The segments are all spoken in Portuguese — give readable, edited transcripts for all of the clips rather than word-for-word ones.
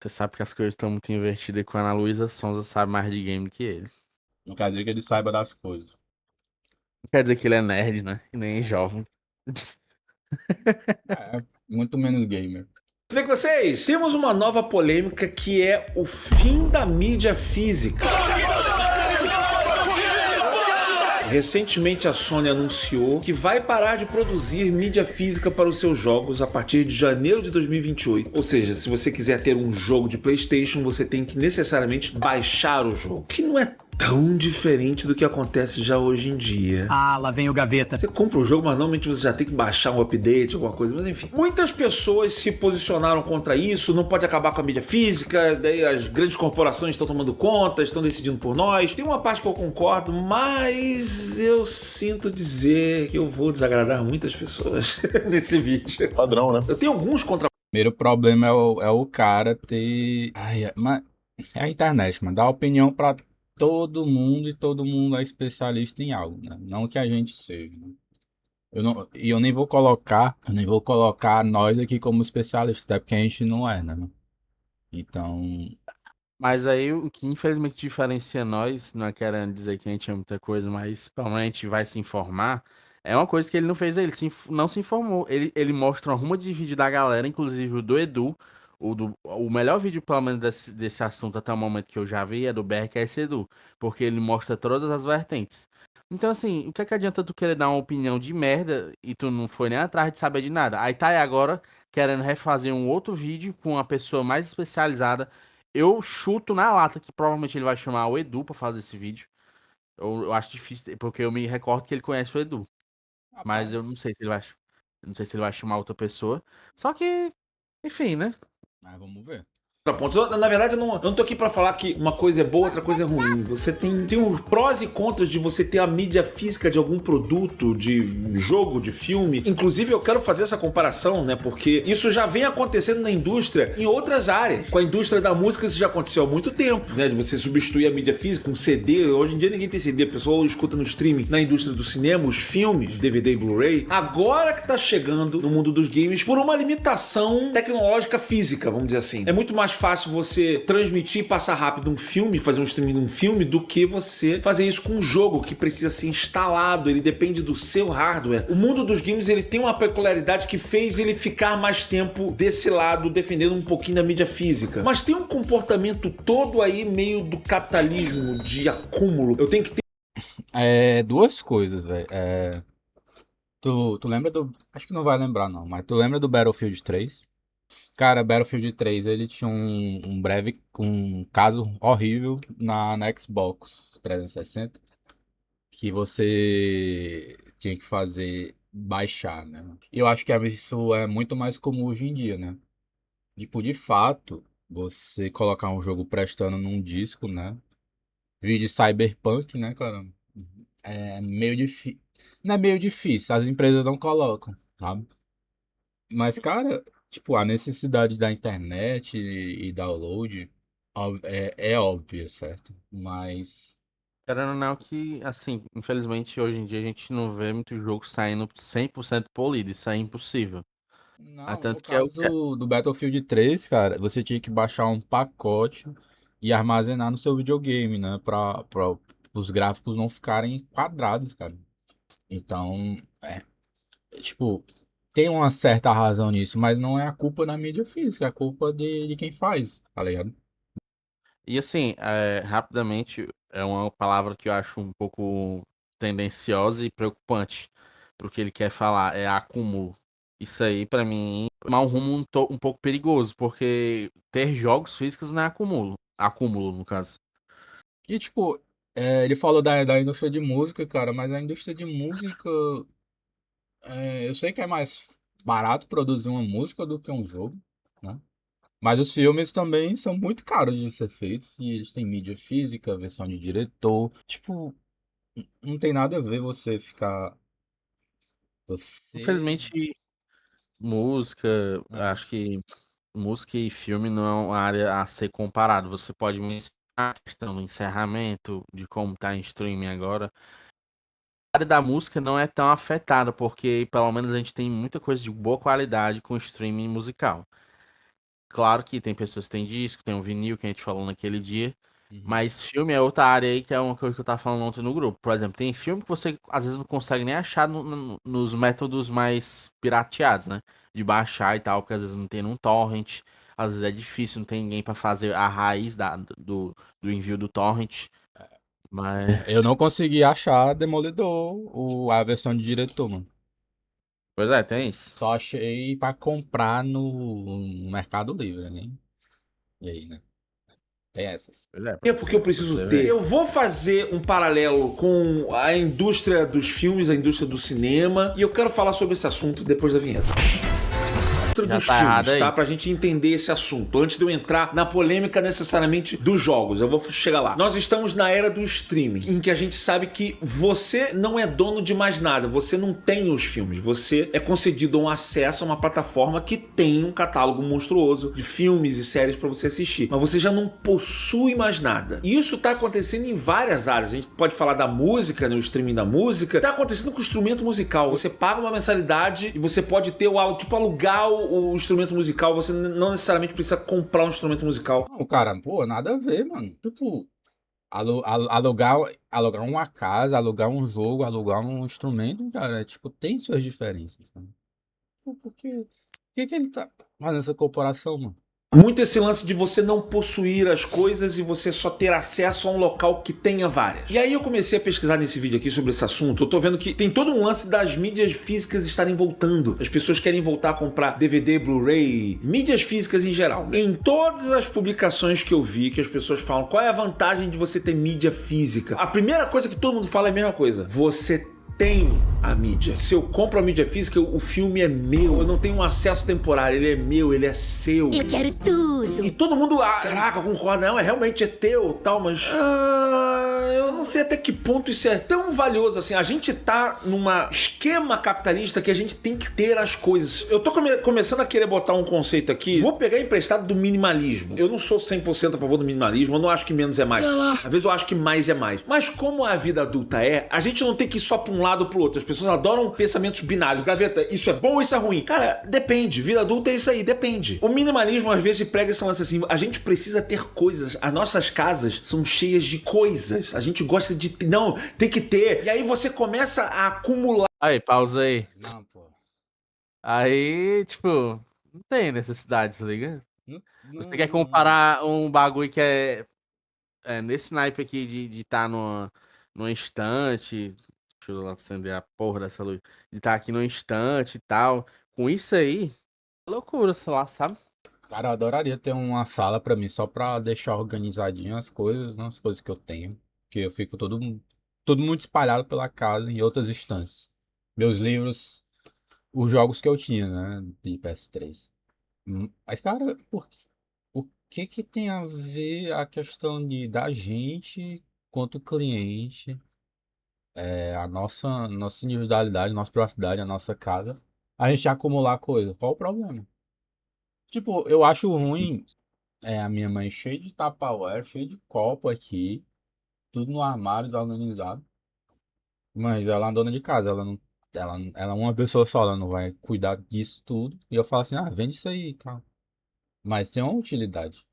Você sabe que as coisas estão muito invertidas e quando a Luísa Sonza sabe mais de game que ele. Não quer dizer que ele saiba das coisas. Não quer dizer que ele é nerd, né? E nem jovem. É, muito menos gamer. Tudo bem com vocês? Temos uma nova polêmica que é o fim da mídia física. Recentemente a Sony anunciou que vai parar de produzir mídia física para os seus jogos a partir de janeiro de 2028. Ou seja, se você quiser ter um jogo de PlayStation, você tem que necessariamente baixar o jogo, que não é tão diferente do que acontece já hoje em dia. Ah, lá vem o gaveta. Você compra o jogo, mas normalmente você já tem que baixar um update, alguma coisa, mas enfim. Muitas pessoas se posicionaram contra isso, não pode acabar com a mídia física, daí as grandes corporações estão tomando conta, estão decidindo por nós. Tem uma parte que eu concordo, mas eu sinto dizer que eu vou desagradar muitas pessoas nesse vídeo. Padrão, né? Eu tenho alguns contra. Primeiro problema é o cara ter. Mas é a internet, mano. Dá opinião pra todo mundo e todo mundo é especialista em algo, né? Não que a gente seja, né? Eu nem vou colocar nós aqui como especialistas, até porque a gente não é, né? Então, Mas aí o que infelizmente diferencia nós, não é querendo dizer que a gente é muita coisa, mas pelo menos a gente vai se informar, é uma coisa que ele não fez, não se informou. Ele mostra uma ruma de vídeo da galera, inclusive o do Edu, o melhor vídeo, pelo menos, desse assunto até o momento que eu já vi é do BRKS Edu, porque ele mostra todas as vertentes. Então, assim, o que é que adianta tu querer dar uma opinião de merda e tu não foi nem atrás de saber de nada? Aí tá aí agora querendo refazer um outro vídeo com uma pessoa mais especializada. Eu chuto na lata que provavelmente ele vai chamar o Edu pra fazer esse vídeo. Eu acho difícil, porque eu me recordo que ele conhece o Edu. Mas eu rapaz, não sei se ele vai, não sei se ele vai chamar outra pessoa. Só que, enfim, né? mas vamos ver. Pontos. Na verdade, eu não tô aqui pra falar que uma coisa é boa, outra coisa é ruim. Você tem os prós e contras de você ter a mídia física de algum produto, de jogo, de filme. Inclusive, eu quero fazer essa comparação, né? Porque isso já vem acontecendo na indústria em outras áreas. Com a indústria da música, isso já aconteceu há muito tempo, né? De você substituir a mídia física com CD. Hoje em dia ninguém tem CD, a pessoa escuta no streaming. Na indústria do cinema, os filmes, DVD e Blu-ray. Agora que tá chegando no mundo dos games por uma limitação tecnológica física, vamos dizer assim. É muito mais fácil você transmitir e passar rápido um filme, fazer um streaming de um filme, do que você fazer isso com um jogo que precisa ser instalado, ele depende do seu hardware. O mundo dos games ele tem uma peculiaridade que fez ele ficar mais tempo desse lado, defendendo um pouquinho da mídia física. Mas tem um comportamento todo aí meio do capitalismo, de acúmulo. Eu tenho que ter. Duas coisas, velho. Tu lembra do. Acho que não vai lembrar, não, mas tu lembra do Battlefield 3? Cara, Battlefield 3 ele tinha um caso horrível na Xbox 360 que você tinha que fazer baixar, né? E eu acho que isso é muito mais comum hoje em dia, né? Tipo, de fato, você colocar um jogo prestando num disco, né? Vídeo Cyberpunk, né, cara? É meio difícil. Não é meio difícil, as empresas não colocam, sabe? Mas, cara, tipo, a necessidade da internet e download é óbvia, certo? Mas. Querendo ou não que, assim, infelizmente hoje em dia a gente não vê muito jogo saindo 100% polido. Isso é impossível. Ah, Não, no tanto que é o caso que... do Battlefield 3, cara, você tinha que baixar um pacote e armazenar no seu videogame, né? Pra os gráficos não ficarem quadrados, cara. Então, tipo, tem uma certa razão nisso, mas não é a culpa da mídia física, é a culpa de quem faz, tá ligado? E assim, rapidamente, é uma palavra que eu acho um pouco tendenciosa e preocupante pro que ele quer falar, é acúmulo. Isso aí, pra mim, é um rumo um pouco perigoso, porque ter jogos físicos não é acúmulo. Acúmulo, no caso. E, tipo, ele falou da indústria de música, cara, mas a indústria de música, eu sei que é mais barato produzir uma música do que um jogo, né? Mas os filmes também são muito caros de ser feitos e eles têm mídia física, versão de diretor. Tipo, não tem nada a ver você ficar. Você. Infelizmente, música, É. acho que música e filme não é uma área a ser comparado. Você pode mencionar a questão do encerramento, de como tá em streaming agora. A área da música não é tão afetada, porque pelo menos a gente tem muita coisa de boa qualidade com streaming musical. Claro que tem pessoas que têm disco, tem um vinil que a gente falou naquele dia. Uhum. Mas filme é outra área aí que é uma coisa que eu tava falando ontem no grupo. Por exemplo, tem filme que você às vezes não consegue nem achar nos métodos mais pirateados, né? De baixar e tal, porque às vezes não tem num torrent, às vezes é difícil, não tem ninguém pra fazer a raiz do envio do torrent. Mas, Eu não consegui achar Demolidor, a versão de diretor, mano. pois é, tem isso. Só achei pra comprar no Mercado Livre, né? E aí, né? Tem essas. Pois é, É porque eu pra preciso você ter. ver. Eu vou fazer um paralelo com a indústria dos filmes, a indústria do cinema, e eu quero falar sobre esse assunto depois da vinheta. Já Dos tá errado filmes, aí. tá? Pra gente entender esse assunto. Antes de eu entrar na polêmica necessariamente dos jogos, eu vou chegar lá. Nós estamos na era do streaming, em que a gente sabe que você não é dono de mais nada, você não tem os filmes, você é concedido um acesso a uma plataforma que tem um catálogo monstruoso de filmes e séries pra você assistir, mas você já não possui mais nada. E isso tá acontecendo em várias áreas. A gente pode falar da música, né, o streaming da música. Tá acontecendo com o instrumento musical. Você paga uma mensalidade e você pode ter tipo alugar o instrumento musical, você não necessariamente precisa comprar um instrumento musical. Não, cara, pô, nada a ver, mano. Tipo, alugar uma casa, alugar um jogo, alugar um instrumento, cara, tipo, tem suas diferenças, sabe? Pô, por que ele tá fazendo essa comparação, mano? Muito esse lance de você não possuir as coisas e você só ter acesso a um local que tenha várias. E aí eu comecei a pesquisar nesse vídeo aqui sobre esse assunto. Eu tô vendo que tem todo um lance das mídias físicas estarem voltando. As pessoas querem voltar a comprar DVD, Blu-ray, mídias físicas em geral. Em todas as publicações que eu vi, que as pessoas falam qual é a vantagem de você ter mídia física, a primeira coisa que todo mundo fala é a mesma coisa. Você tem a mídia. Se eu compro a mídia física, o filme é meu. Eu não tenho um acesso temporário. Ele é meu, ele é seu. Eu quero tudo. E todo mundo, caraca, concorda. Não, realmente é teu, tal, mas... eu não sei até que ponto isso é tão valioso assim. A gente tá num esquema capitalista que a gente tem que ter as coisas. Eu tô começando a querer botar um conceito aqui. Vou pegar emprestado do minimalismo. Eu não sou 100% a favor do minimalismo. Eu não acho que menos é mais. Às vezes eu acho que mais é mais. Mas como a vida adulta é, a gente não tem que ir só pra um lado ou pro outro. As pessoas adoram pensamentos binários. Gaveta, isso é bom ou isso é ruim? Cara, depende. Vida adulta é isso aí, depende. O minimalismo às vezes prega esse lance assim. A gente precisa ter coisas. As nossas casas são cheias de coisas. A gente gosta de... Não, tem que ter. E aí você começa a acumular. Aí, pausa aí. Não, pô. Aí, tipo, não tem necessidade, se liga? Você quer Não. comparar um bagulho que é nesse naipe aqui de tá numa estante. Deixa eu acender a porra dessa luz. De estar aqui numa estante e tal. Com isso aí, é loucura, sei lá, sabe? Cara, eu adoraria ter uma sala pra mim só pra deixar organizadinho as coisas, né? As coisas que eu tenho. Porque eu fico todo muito espalhado pela casa em outras estantes. Meus livros, os jogos que eu tinha, né? De PS3. Mas, cara, o que que tem a ver a questão da gente quanto cliente, a nossa individualidade, nossa privacidade, a nossa casa, a gente acumular coisa? Qual o problema? Tipo, eu acho ruim a minha mãe cheia de Tupperware, cheia de copo aqui, tudo no armário, desorganizado. Mas ela é uma dona de casa, ela é uma pessoa só, ela não vai cuidar disso tudo. E eu falo assim, vende isso aí e tal. Mas tem uma utilidade.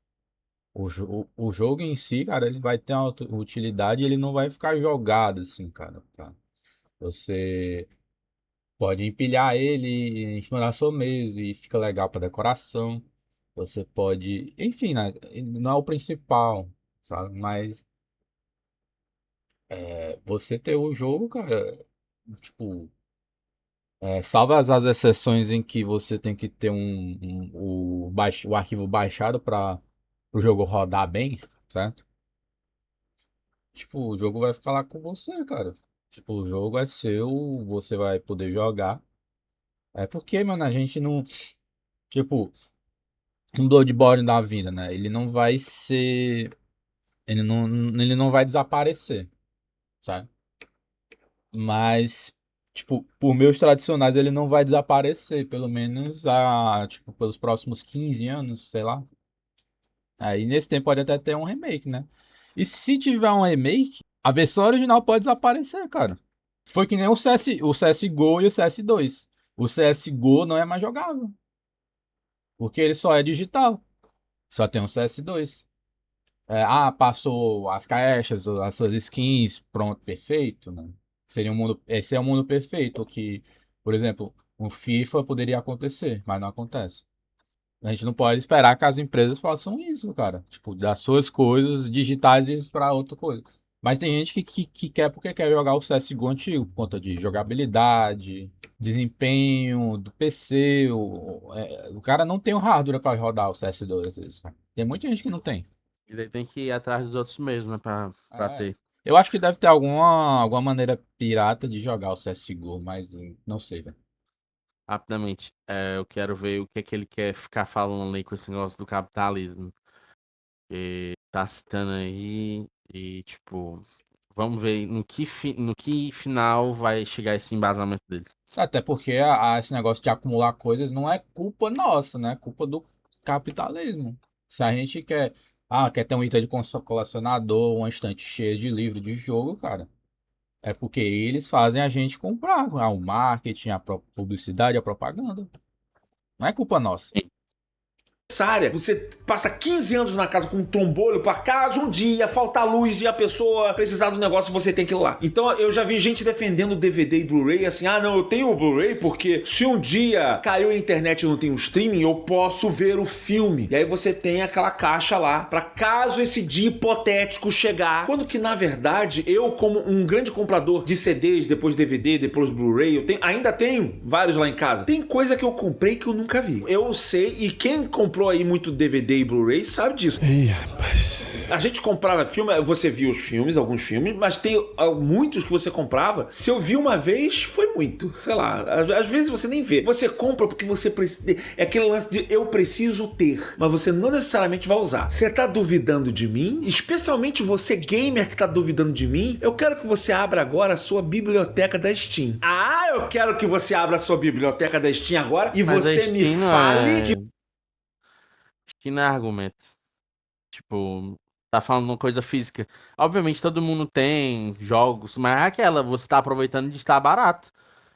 O jogo em si, cara, ele vai ter uma utilidade e ele não vai ficar jogado assim, cara. Você pode empilhar ele em cima da sua mesa e fica legal pra decoração. Você pode, enfim, né? Não é o principal, sabe? Mas você ter o jogo, cara, tipo, salvo as exceções em que você tem que ter o arquivo baixado para o jogo rodar bem, certo? Tipo, o jogo vai ficar lá com você, cara. Tipo, o jogo é seu, você vai poder jogar. É porque, mano, a gente não. Tipo, um Bloodborne da vida, né? Ele não vai ser. Ele não vai desaparecer, sabe? Mas, tipo, por meios tradicionais ele não vai desaparecer, pelo menos tipo, pelos próximos 15 anos, sei lá. Aí nesse tempo pode até ter um remake, né? E se tiver um remake, a versão original pode desaparecer, cara. Foi que nem o CSGO e o CS2. O CSGO não é mais jogável, porque ele só é digital. Só tem um CS2. Passou as caixas, as suas skins, pronto, perfeito, né? Esse é um mundo perfeito que, por exemplo, um FIFA poderia acontecer, mas não acontece. A gente não pode esperar que as empresas façam isso, cara. Tipo, das suas coisas digitais e para outra coisa. Mas tem gente que quer porque quer jogar o CSGO antigo, por conta de jogabilidade, desempenho do PC. O cara não tem o hardware para rodar o CS2 às vezes, cara. Tem muita gente que não tem. E daí tem que ir atrás dos outros mesmo, né? Pra É. ter. Eu acho que deve ter alguma maneira pirata de jogar o CSGO, mas não sei, velho. Rapidamente, eu quero ver o que é que ele quer ficar falando aí com esse negócio do capitalismo. Que tá citando aí e, tipo, vamos ver no que final vai chegar esse embasamento dele. Até porque esse negócio de acumular coisas não é culpa nossa, né? É culpa do capitalismo. Se a gente quer ter um item de colecionador, uma estante cheia de livro de jogo, cara, é porque eles fazem a gente comprar. O marketing, publicidade, a propaganda. Não é culpa nossa. Você passa 15 anos na casa com um trombolho, por acaso um dia faltar luz e a pessoa precisar do negócio, você tem aquilo lá. Então eu já vi gente defendendo DVD e Blu-ray assim, não, eu tenho o Blu-ray porque se um dia caiu a internet e eu não tenho streaming, eu posso ver o filme. E aí você tem aquela caixa lá, pra caso esse dia hipotético chegar. Quando que na verdade, eu como um grande comprador de CDs, depois DVD, depois Blu-ray, ainda tenho vários lá em casa. Tem coisa que eu comprei que eu nunca vi. Eu sei, e quem comprou aí muito DVD e Blu-ray sabe disso. Ih, rapaz. A gente comprava filme, você viu os filmes, alguns filmes, mas tem muitos que você comprava. Se eu vi uma vez, foi muito. Sei lá, às vezes você nem vê. Você compra porque você precisa. É aquele lance de eu preciso ter, mas você não necessariamente vai usar. Você tá duvidando de mim? Especialmente você, gamer, que tá duvidando de mim, eu quero que você abra agora a sua biblioteca da Steam. Eu quero que você abra a sua biblioteca da Steam agora e Mas a você me Steam não fale que. Steam não é argumento. Tipo, tá falando uma coisa física. Obviamente todo mundo tem jogos, mas é aquela, você tá aproveitando de estar barato.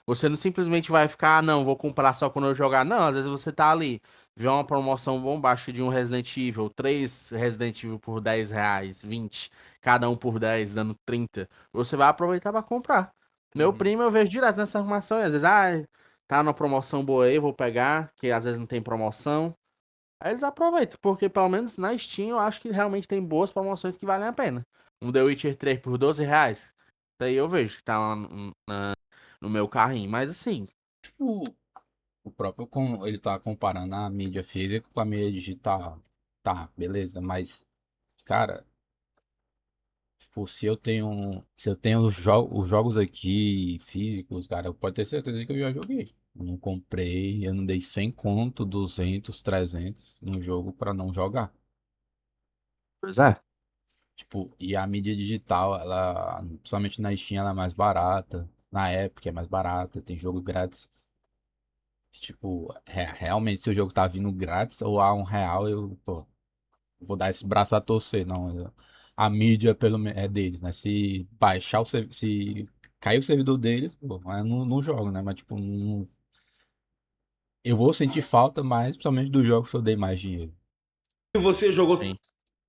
Você não simplesmente vai ficar, não, vou comprar só quando eu jogar. Não, às vezes você tá ali, vê uma promoção bombástica de um Resident Evil, 3 Resident Evil por R$ 10, 20, cada um por 10, dando 30. Você vai aproveitar pra comprar. Meu primo eu vejo direto nessa arrumação, e às vezes, tá numa promoção boa aí, vou pegar, que às vezes não tem promoção. Aí eles aproveitam, porque pelo menos na Steam eu acho que realmente tem boas promoções que valem a pena. Um The Witcher 3 por R$ 12. Isso aí eu vejo que tá lá no meu carrinho. Mas assim, Tipo, o próprio ele tá comparando a mídia física com a mídia digital. Tá, beleza, mas, cara, tipo, se eu tenho os jogos aqui físicos, cara, pode ter certeza que eu já joguei. Eu não comprei, eu não dei 100 conto, 200, 300 no jogo pra não jogar. pois é. Tipo, e a mídia digital, ela, principalmente na Steam, ela é mais barata. Na Epic é mais barata, tem jogo grátis. Tipo, realmente, se o jogo tá vindo grátis ou a R$ 1, pô, vou dar esse braço a torcer. Não, a mídia é deles, né? Se baixar se cair o servidor deles, pô, eu não jogo, né? Mas, tipo, eu vou sentir falta, mas principalmente dos jogos que eu dei mais dinheiro. Você jogou Sim.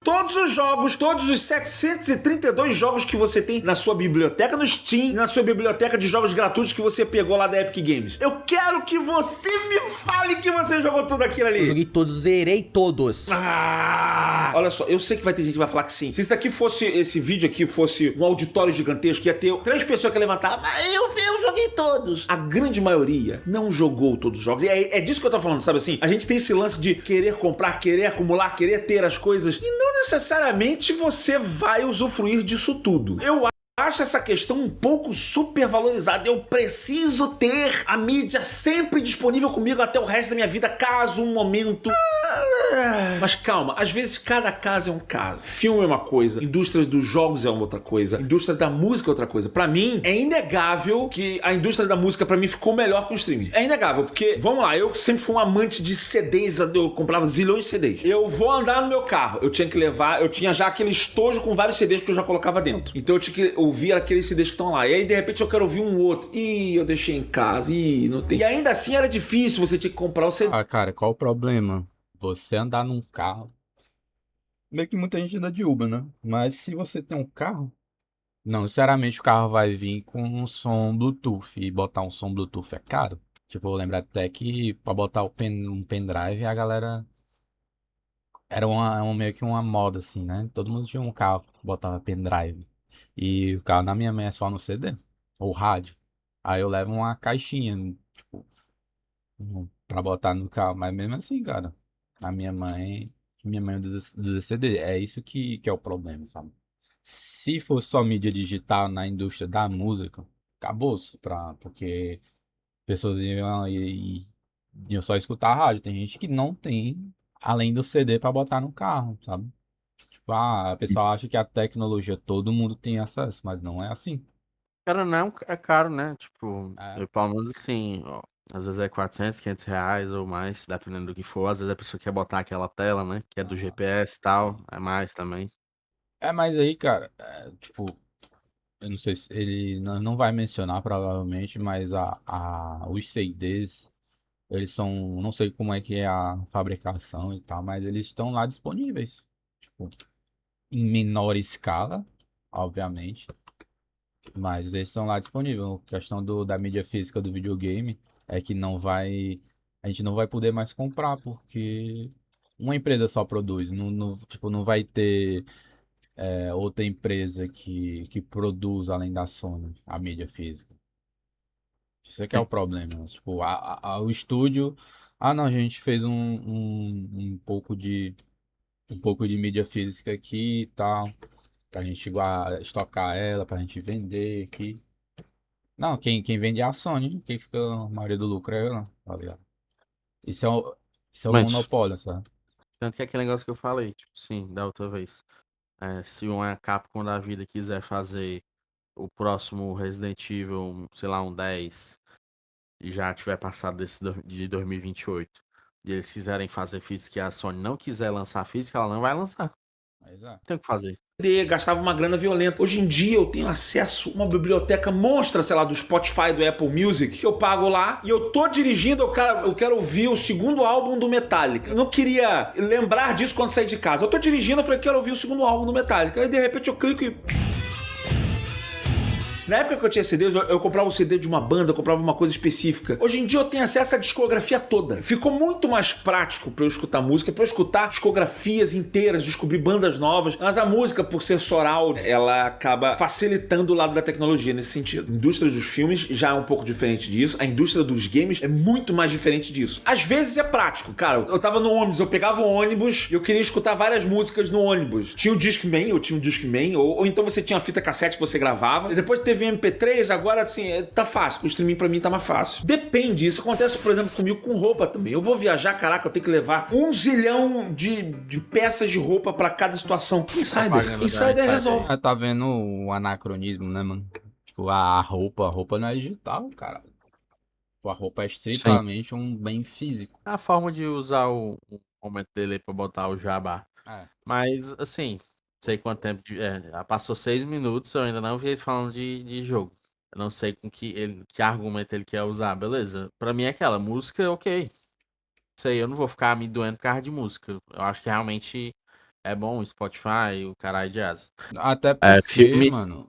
todos os jogos, todos os 732 jogos que você tem na sua biblioteca no Steam, na sua biblioteca de jogos gratuitos que você pegou lá da Epic Games. Eu quero que você me fale que você jogou tudo aquilo ali. Eu joguei todos, zerei todos. Olha só, eu sei que vai ter gente que vai falar que sim. Se isso daqui fosse, esse vídeo aqui fosse um auditório gigantesco, ia ter 3 pessoas que levantavam, mas eu joguei todos. A grande maioria não jogou todos os jogos. E é disso que eu tô falando, sabe assim? A gente tem esse lance de querer comprar, querer acumular, querer ter as coisas. E não necessariamente você vai usufruir disso tudo. Eu acho essa questão um pouco supervalorizada. Eu preciso ter a mídia sempre disponível comigo até o resto da minha vida, caso um momento... Mas calma, às vezes cada caso é um caso. Filme é uma coisa, indústria dos jogos é outra coisa, indústria da música é outra coisa. Pra mim, é inegável que a indústria da música pra mim ficou melhor que o streaming. É inegável, porque, vamos lá, eu sempre fui um amante de CDs, eu comprava zilhões de CDs. Eu vou andar no meu carro, eu tinha que levar, eu tinha já aquele estojo com vários CDs que eu já colocava dentro. Então eu tinha que ouvir aqueles CDs que estão lá. E aí, de repente, eu quero ouvir um outro. Ih, eu deixei em casa, não tem. E ainda assim era difícil, você tinha que comprar o CD. Cara, qual o problema? Você andar num carro, meio que muita gente anda de Uber, né? Mas se você tem um carro, não necessariamente o carro vai vir com um som Bluetooth. E botar um som Bluetooth é caro. Tipo, eu lembro até que pra botar um pendrive, a galera. Era meio que uma moda, assim, né? Todo mundo tinha um carro que botava pendrive. E o carro da minha mãe é só no CD, ou rádio. Aí eu levo uma caixinha, tipo, pra botar no carro. Mas mesmo assim, cara, a minha mãe usa CD. É isso que é o problema, sabe? Se fosse só mídia digital na indústria da música, acabou-se, porque pessoas iam só escutar a rádio. Tem gente que não tem, além do CD, pra botar no carro, sabe? Tipo, a pessoa acha que a tecnologia todo mundo tem acesso, mas não é assim. Cara, não é caro, né? Tipo, É, eu, pelo menos assim, ó, às vezes é 400, 500 reais ou mais, dependendo do que for. Às vezes a pessoa quer botar aquela tela, né? Que é do aham, GPS e tal, sim. é mais também. Mas aí, cara, tipo, eu não sei se ele não vai mencionar provavelmente, mas os CDs, eles são, não sei como é que é a fabricação e tal, mas eles estão lá disponíveis. Tipo, em menor escala, obviamente, mas eles estão lá disponíveis. A questão da mídia física do videogame é que a gente não vai poder mais comprar, porque uma empresa só produz, tipo, não vai ter outra empresa que produz além da Sony a mídia física. Isso é que é o problema. Né? Tipo, o estúdio, não, a gente fez um pouco de mídia física aqui e tal, pra gente estocar ela, pra gente vender aqui. Não, quem vende é a Sony, quem fica a maioria do lucro é ela, tá ligado? Isso é o, isso é o Mas, monopólio, sabe? tanto que é aquele negócio que eu falei, tipo, sim, da outra vez. Se uma Capcom da vida quiser fazer o próximo Resident Evil, sei lá, um 10, e já tiver passado de 2028, e eles quiserem fazer física e a Sony não quiser lançar física, ela não vai lançar. Não Mas é. tem o que fazer. Gastava uma grana violenta. Hoje em dia eu tenho acesso a uma biblioteca monstra, sei lá, do Spotify, do Apple Music, que eu pago lá e eu tô dirigindo, eu quero ouvir o segundo álbum do Metallica. Eu não queria lembrar disso quando sair de casa. Eu tô dirigindo, eu falei, quero ouvir o segundo álbum do Metallica. Aí de repente eu clico e na época que eu tinha CDs, eu comprava um CD de uma banda, eu comprava uma coisa específica. Hoje em dia eu tenho acesso à discografia toda. Ficou muito mais prático pra eu escutar música, pra eu escutar discografias inteiras, descobrir bandas novas. Mas a música, por ser soral, ela acaba facilitando o lado da tecnologia nesse sentido. A indústria dos filmes já é um pouco diferente disso. A indústria dos games é muito mais diferente disso. Às vezes é prático, cara. Eu tava no ônibus, eu pegava o ônibus e eu queria escutar várias músicas no ônibus. Tinha o Discman, ou então você tinha a fita cassete que você gravava. E depois teve MP3, agora assim, tá fácil. O streaming pra mim tá mais fácil. Depende, isso acontece, por exemplo, comigo com roupa também. Eu vou viajar, caraca, eu tenho que levar 1 zilhão de peças de roupa pra cada situação. Propaganda da Insider Insider resolve. aí. Tá vendo o anacronismo, né, mano? Tipo, a roupa não é digital, cara. Tipo, a roupa é Sim. estritamente um bem físico. É a forma de usar o momento dele aí pra botar o jabá. É. Mas, assim, sei quanto tempo. Já passou 6 minutos, eu ainda não vi ele falando de jogo. Eu não sei que argumento ele quer usar, beleza. Pra mim é aquela música, ok. Isso aí, eu não vou ficar me doendo por causa de música. Eu acho que realmente é bom o Spotify, o caralho de asa. Até É, porque, filme. mano,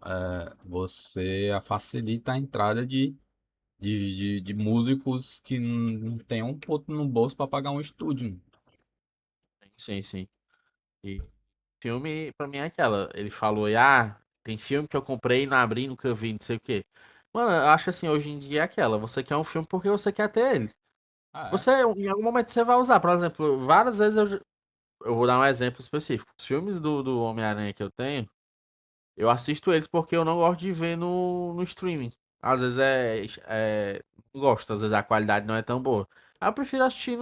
você facilita a entrada de músicos que não tem um ponto no bolso pra pagar um estúdio. Sim, sim. E filme, pra mim é aquela. Ele falou, tem filme que eu comprei, não abri, nunca vi, não sei o quê. Mano, eu acho assim, hoje em dia é aquela. Você quer um filme porque você quer ter ele. Ah, é? Você, em algum momento, você vai usar. Por exemplo, várias vezes eu vou dar um exemplo específico. Os filmes do Homem-Aranha que eu tenho, eu assisto eles porque eu não gosto de ver no streaming. Às vezes não gosto, às vezes a qualidade não é tão boa. Aí eu prefiro assistir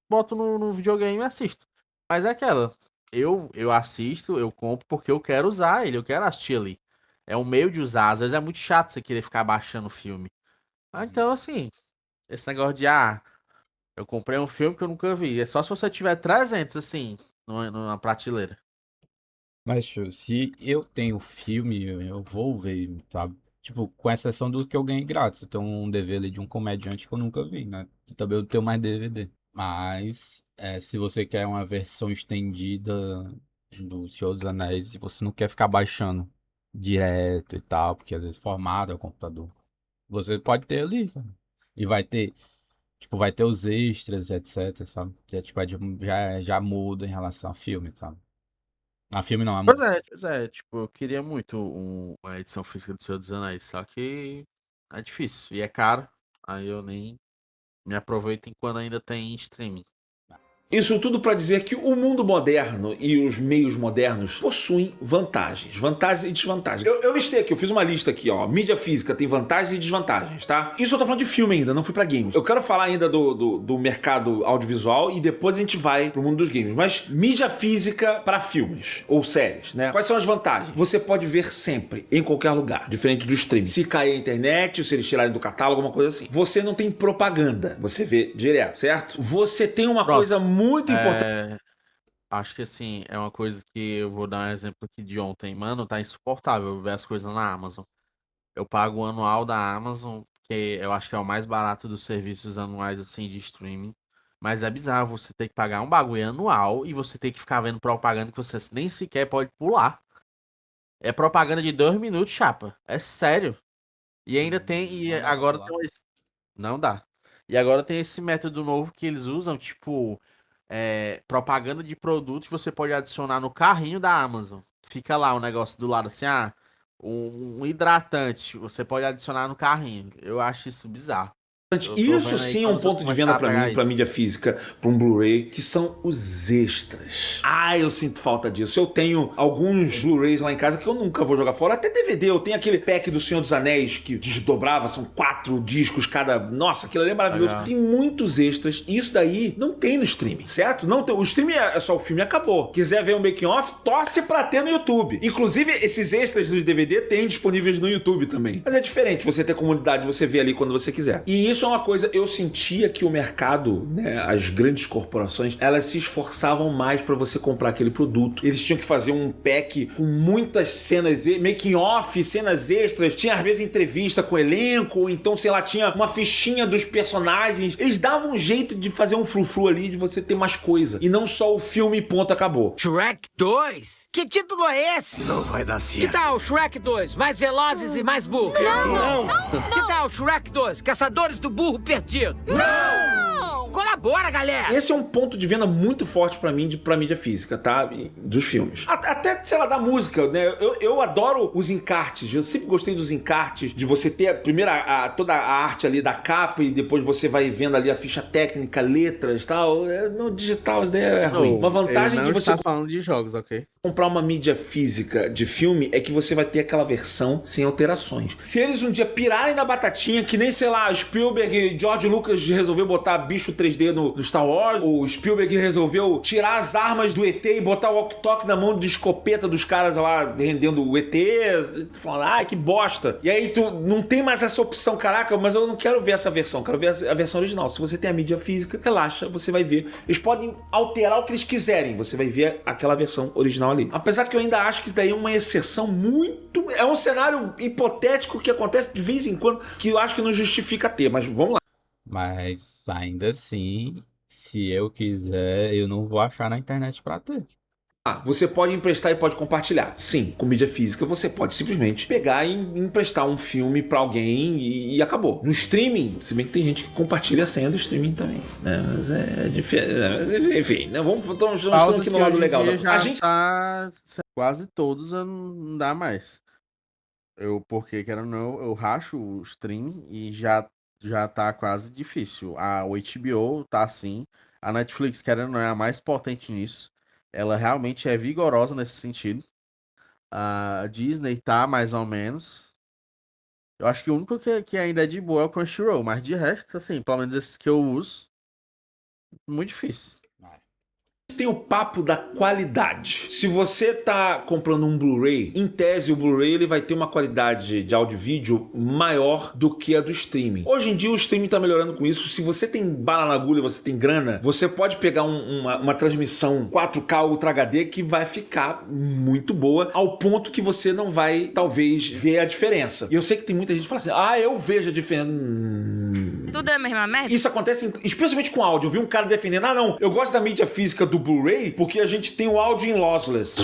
boto no videogame e assisto. Mas é aquela. Eu assisto, eu compro porque eu quero usar ele, eu quero assistir ali. É um meio de usar. Às vezes é muito chato você querer ficar baixando o filme. Uhum. Então, assim, esse negócio de, eu comprei um filme que eu nunca vi. É só se você tiver 300, assim, numa prateleira. Mas, tio, se eu tenho filme, eu vou ver, sabe? Tipo, com exceção do que eu ganhei grátis. Eu tenho um DVD ali de um comediante que eu nunca vi, né? E também eu tenho mais DVD. Mas, se você quer uma versão estendida do Senhor dos Anéis e você não quer ficar baixando direto e tal, porque às vezes formata o computador. Você pode ter ali, cara. E vai ter, tipo, vai ter os extras, etc, sabe? Já, tipo, já muda em relação a filme, sabe? A filme não, Pois é, tipo, eu queria muito uma edição física do Senhor dos Anéis, só que é difícil e é caro, aí eu nem me aproveito enquanto ainda tem streaming. Isso tudo para dizer que o mundo moderno e os meios modernos possuem vantagens e desvantagens. Eu listei aqui, eu fiz uma lista aqui, ó. Mídia física tem vantagens e desvantagens, tá? Isso eu tô falando de filme ainda, não fui pra games. Eu quero falar ainda do mercado audiovisual e depois a gente vai pro mundo dos games. Mas mídia física para filmes ou séries, né? Quais são as vantagens? Você pode ver sempre, em qualquer lugar, diferente do streaming. Se cair a internet, se eles tirarem do catálogo, alguma coisa assim. Você não tem propaganda, você vê direto, certo? Você tem uma Pronto. coisa muito importante. Acho que assim, é uma coisa que eu vou dar um exemplo aqui de ontem. Mano, tá insuportável ver as coisas na Amazon. Eu pago o anual da Amazon, que eu acho que é o mais barato dos serviços anuais assim de streaming. Mas é bizarro você ter que pagar um bagulho anual e você ter que ficar vendo propaganda que você nem sequer pode pular. É propaganda de 2 minutos, chapa. É sério. E ainda tem. E Não dá pra agora pular. tem esse. Não dá. E agora tem esse método novo que eles usam, tipo, propaganda de produtos que você pode adicionar no carrinho da Amazon. Fica lá o negócio do lado assim, um hidratante, você pode adicionar no carrinho. Eu acho isso bizarro. Eu tô Isso vendo aí sim é um quando eu ponto de venda começar a pra pegar mim, pra isso. mídia física, pra um Blu-ray, que são os extras. Eu sinto falta disso. Eu tenho alguns Blu-rays lá em casa que eu nunca vou jogar fora. Até DVD, eu tenho aquele pack do Senhor dos Anéis que desdobrava, são 4 discos cada. Nossa, aquilo ali é maravilhoso. Legal. Tem muitos extras e isso daí não tem no streaming, certo? Não tem. O streaming é só o filme e acabou. Quiser ver o making off, torce pra ter no YouTube. Inclusive, esses extras do DVD tem disponíveis no YouTube também. Mas é diferente você ter comunidade, você vê ali quando você quiser. E isso é uma coisa, eu sentia que o mercado, né, as grandes corporações, elas se esforçavam mais para você comprar aquele produto. Eles tinham que fazer um pack com muitas cenas, making off, cenas extras, tinha às vezes entrevista com o elenco, ou então, sei lá, tinha uma fichinha dos personagens. Eles davam um jeito de fazer um frufru ali, de você ter mais coisa. E não só o filme e ponto, acabou. Shrek 2? Que título é esse? Não vai dar certo. Que tal Shrek 2? Mais velozes e mais burros? Não. Que tal Shrek 2? Caçadores do burro perdido? Não! Colabora, galera! Esse é um ponto de venda muito forte pra mim, pra mídia física, tá? Dos filmes. Até, sei lá, da música, né? Eu adoro os encartes. Eu sempre gostei dos encartes, de você ter primeiro toda a arte ali da capa e depois você vai vendo ali a ficha técnica, letras e tal. No digital isso daí é ruim. Uma vantagem de você Tá falando de jogos, ok? comprar uma mídia física de filme é que você vai ter aquela versão sem alterações. Se eles um dia pirarem na batatinha, que nem, sei lá, Spielberg e George Lucas resolveu botar bicho 3D no Star Wars, o Spielberg resolveu tirar as armas do ET e botar o walkie-talkie na mão de escopeta dos caras lá rendendo o ET, falando, que bosta. E aí tu não tem mais essa opção, caraca, mas eu não quero ver essa versão, quero ver a versão original. Se você tem a mídia física, relaxa, você vai ver. Eles podem alterar o que eles quiserem, você vai ver aquela versão original ali. Apesar que eu ainda acho que isso daí é uma exceção muito... É um cenário hipotético que acontece de vez em quando, que eu acho que não justifica ter, mas vamos lá. Mas ainda assim, se eu quiser, eu não vou achar na internet pra ter. Você pode emprestar e pode compartilhar. Sim, com mídia física você pode simplesmente pegar e emprestar um filme pra alguém e acabou. No streaming, se bem que tem gente que compartilha a senha do streaming também, né? Mas é diferente. Enfim, né? Estamos aqui no lado legal. A gente tá quase todos a não dá mais. Porque quero não, eu racho o stream e já tá quase difícil. O HBO tá assim, a Netflix, querendo ou não, é a mais potente nisso. Ela realmente é vigorosa nesse sentido. A Disney tá mais ou menos. Eu acho que o único que ainda é de boa é o Crunchyroll, mas de resto, assim, pelo menos esses que eu uso, muito difícil. Tem o papo da qualidade. Se você tá comprando um Blu-ray, em tese o Blu-ray ele vai ter uma qualidade de áudio e vídeo maior do que a do streaming. Hoje em dia o streaming tá melhorando com isso. Se você tem bala na agulha, você tem grana, você pode pegar uma transmissão 4K Ultra HD que vai ficar muito boa, ao ponto que você não vai, talvez, ver a diferença. E eu sei que tem muita gente que fala assim, eu vejo a diferença. Tudo é a mesma merda? Isso acontece especialmente com áudio. Eu vi um cara defendendo, não, eu gosto da mídia física do Blu-ray porque a gente tem o áudio em lossless.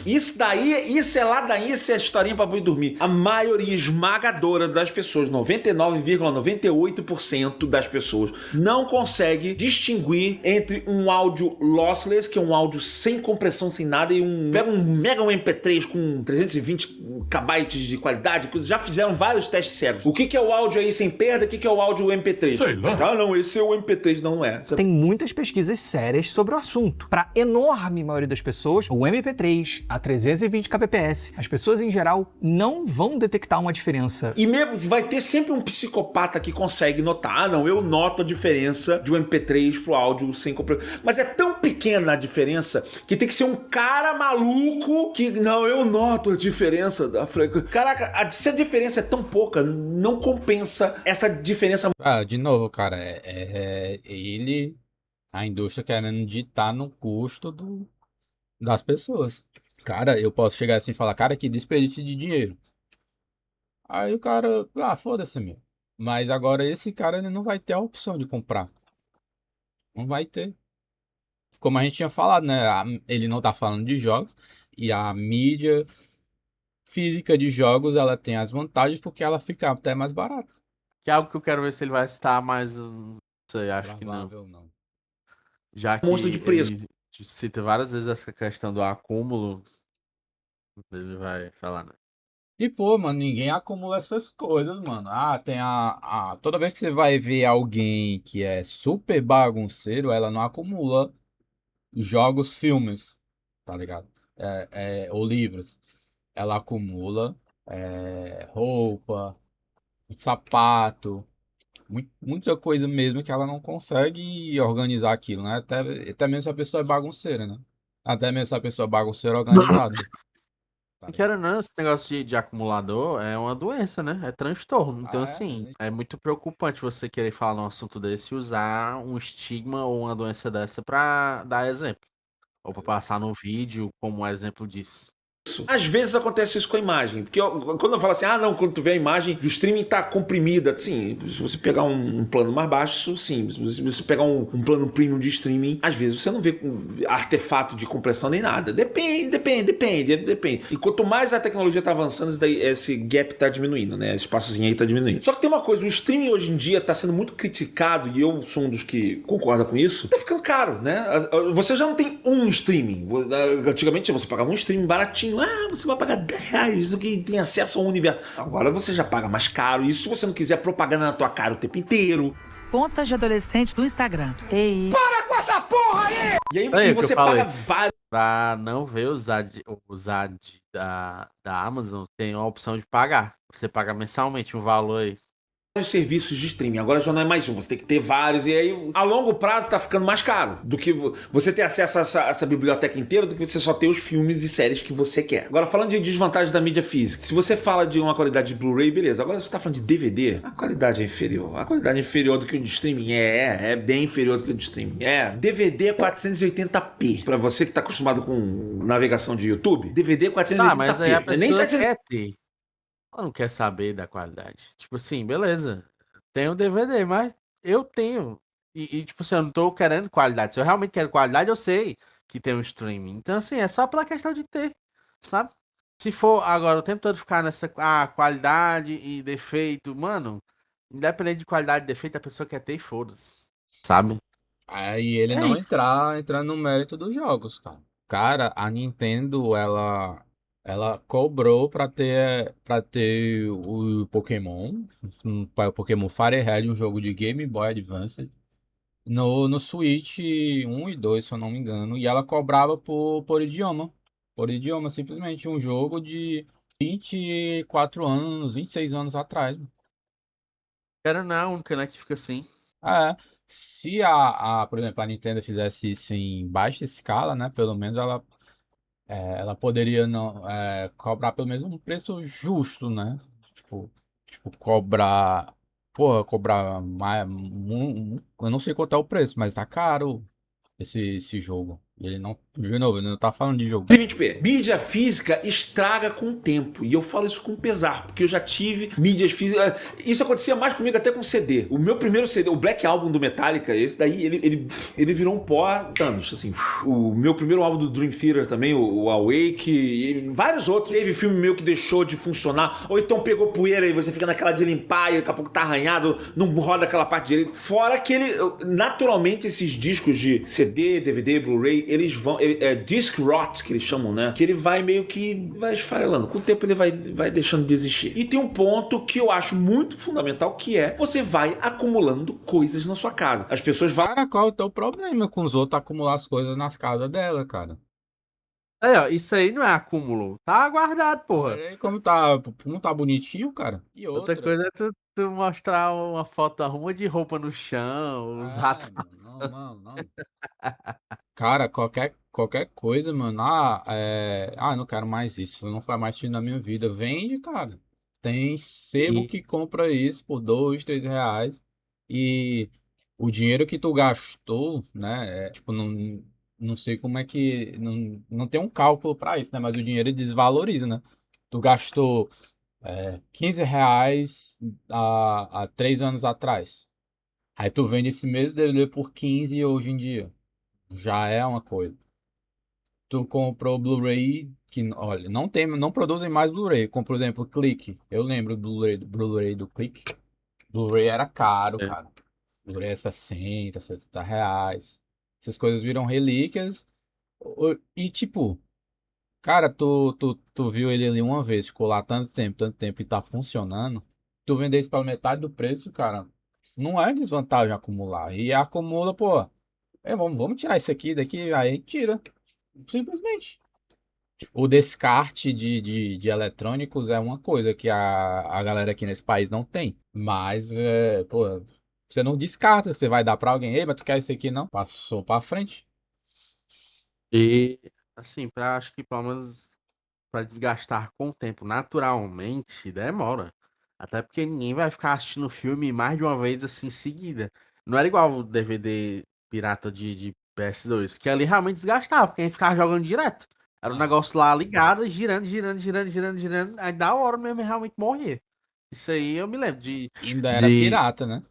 Isso é ladainha, isso é historinha pra boi dormir. A maioria esmagadora das pessoas, 99,98% das pessoas, não consegue distinguir entre um áudio lossless, que é um áudio sem compressão, sem nada, e pega um mega MP3 com 320 KB de qualidade, já fizeram vários testes cegos. O que é o áudio aí sem perda? O que é o áudio MP3? Sei lá. Ah, não, esse é o MP3, não é. Tem muitas pesquisas sérias sobre o assunto. Para enorme maioria das pessoas, o MP3 a 320 kbps, as pessoas em geral não vão detectar uma diferença. E mesmo vai ter sempre um psicopata que consegue notar. Ah, não, eu noto a diferença de um MP3 pro áudio sem compressão. Mas é tão pequena a diferença que tem que ser um cara maluco que, não, eu noto a diferença da frequência. Caraca, se a diferença é tão pouca, não compensa essa diferença. Ah, de novo, cara, a indústria querendo ditar no custo das pessoas. Cara, eu posso chegar assim e falar, cara, que desperdício de dinheiro. Aí o cara, foda-se, meu. Mas agora esse cara ele não vai ter a opção de comprar. Não vai ter. Como a gente tinha falado, né? Ele não tá falando de jogos. E a mídia física de jogos, ela tem as vantagens porque ela fica até mais barata. Que é algo que eu quero ver se ele vai estar, mas não sei, acho que não. Provável não. Já que Monstro de preço. ele cita várias vezes essa questão do acúmulo, ele vai falar, né? E, pô, mano, ninguém acumula essas coisas, mano. Tem toda vez que você vai ver alguém que é super bagunceiro, ela não acumula jogos, filmes, tá ligado? Ou livros. Ela acumula roupa, sapato, muita coisa mesmo que ela não consegue organizar aquilo, né? Até mesmo se a pessoa é bagunceira, né? Até mesmo se a pessoa é bagunceira organizada. Tá Quero não, esse negócio de acumulador é uma doença, né? É transtorno. Então, ligado? assim, é muito preocupante você querer falar num assunto desse e usar um estigma ou uma doença dessa pra dar exemplo. Ou pra passar no vídeo como um exemplo disso. Às vezes acontece isso com a imagem, porque quando eu falo assim, não, quando tu vê a imagem do streaming tá comprimida, sim, se você pegar um plano mais baixo, sim, se você pegar um plano premium de streaming, às vezes você não vê artefato de compressão nem nada, depende. E quanto mais a tecnologia tá avançando, esse gap tá diminuindo, né, esse espaçozinho aí tá diminuindo. Só que tem uma coisa, o streaming hoje em dia tá sendo muito criticado, e eu sou um dos que concorda com isso, tá ficando caro, né, você já não tem um streaming, antigamente você pagava um streaming baratinho, você vai pagar R$10, o que tem acesso ao universo. Agora você já paga mais caro. Isso se você não quiser propaganda na tua cara o tempo inteiro. Contas de adolescente do Instagram. Ei. Para com essa porra aí! E aí Aí, você paga vários. Pra não ver da Amazon, tem a opção de pagar. Você paga mensalmente um valor aí. Serviços de streaming, agora já não é mais um, você tem que ter vários, e aí a longo prazo tá ficando mais caro do que você ter acesso a essa biblioteca inteira do que você só ter os filmes e séries que você quer. Agora, falando de desvantagem da mídia física, se você fala de uma qualidade de Blu-ray, beleza, agora você tá falando de DVD, a qualidade é inferior. A qualidade é inferior do que o de streaming, é bem inferior do que o de streaming. DVD 480p, pra você que tá acostumado com navegação de YouTube, DVD 480p, Mas aí a pessoa nem 700. quer ter. Ela não quer saber da qualidade. Tipo assim, beleza. Tenho DVD, mas eu tenho. Tipo assim, eu não tô querendo qualidade. Se eu realmente quero qualidade, eu sei que tem um streaming. Então, assim, é só pela questão de ter, sabe? Se for agora o tempo todo ficar nessa qualidade e defeito, mano, independente de qualidade e defeito, a pessoa quer ter e foda-se, sabe? Aí ele É não isso. entrando no mérito dos jogos, cara. Cara, a Nintendo, ela cobrou pra ter o Pokémon, o Pokémon Fire Red, um jogo de Game Boy Advance, no Switch 1 e 2, se eu não me engano, e ela cobrava por idioma. Por idioma, simplesmente um jogo de 24 anos, 26 anos atrás. Quero não, a única, né, que fica assim. Se por exemplo, a Nintendo fizesse isso em baixa escala, né? Pelo menos ela poderia não, cobrar pelo menos um preço justo, né? Tipo, cobrar. Porra, cobrar mais. Eu não sei quanto é o preço, mas tá caro esse jogo. Ele não, de novo, ele não tá falando de jogo. 20p. Mídia física estraga com o tempo. E eu falo isso com pesar, porque eu já tive mídias físicas. Isso acontecia mais comigo até com CD. O meu primeiro CD, o Black Album do Metallica, esse daí, ele virou um pó anos, assim. O meu primeiro álbum do Dream Theater também, o Awake, e vários outros. Teve filme meu que deixou de funcionar, ou então pegou poeira e você fica naquela de limpar e daqui a pouco tá arranhado, não roda aquela parte direita. Fora que ele, naturalmente, esses discos de CD, DVD, Blu-ray, eles vão. É disc rot que eles chamam, né? Que ele vai meio que vai esfarelando. Com o tempo ele vai deixando de existir. E tem um ponto que eu acho muito fundamental, que é você vai acumulando coisas na sua casa. As pessoas vão. Cara, qual é o teu problema com os outros acumular as coisas nas casas dela, cara? Aí, ó, isso aí não é acúmulo. Tá guardado, porra. Olha aí como tá, não tá bonitinho, cara. E Outra outra. coisa é tu mostrar uma foto, arruma de roupa no chão, os ratos passando. Não. Cara, qualquer coisa, mano. Não quero mais isso. Não faz mais sentido na minha vida. Vende, cara. Tem sebo E, que compra isso por 2, 3 reais. E o dinheiro que tu gastou, né? Tipo, não sei como é que. Não tem um cálculo pra isso, né? Mas o dinheiro desvaloriza, né? Tu gastou 15 reais há 3 anos atrás. Aí tu vende esse mesmo DVD por 15 hoje em dia. Já é uma coisa. Tu comprou Blu-ray que, olha, não produzem mais Blu-ray. Como, por exemplo, Click. Eu lembro do Blu-ray do Click. Blu-ray era caro, É. cara. Blu-ray é 60, 70 reais. Essas coisas viram relíquias. E tipo, cara, tu viu ele ali uma vez, ficou lá tanto tempo e tá funcionando. Tu vender isso pela metade do preço, cara, não é desvantagem acumular. E acumula, pô. Vamos tirar isso aqui daqui, aí tira. Simplesmente. O descarte de eletrônicos é uma coisa que a galera aqui nesse país não tem. Mas, pô, você não descarta, você vai dar pra alguém. Ei, mas tu quer isso aqui? Não. Passou pra frente. e, assim, acho que pelo menos pra desgastar com o tempo naturalmente, demora. Até porque ninguém vai ficar assistindo o filme mais de uma vez assim em seguida. Não era igual o DVD pirata de PS2, que ali realmente desgastava, porque a gente ficava jogando direto. Era um Ah, negócio lá ligado, girando, aí da hora mesmo realmente morrer. Isso aí eu me lembro ainda era de... pirata, né?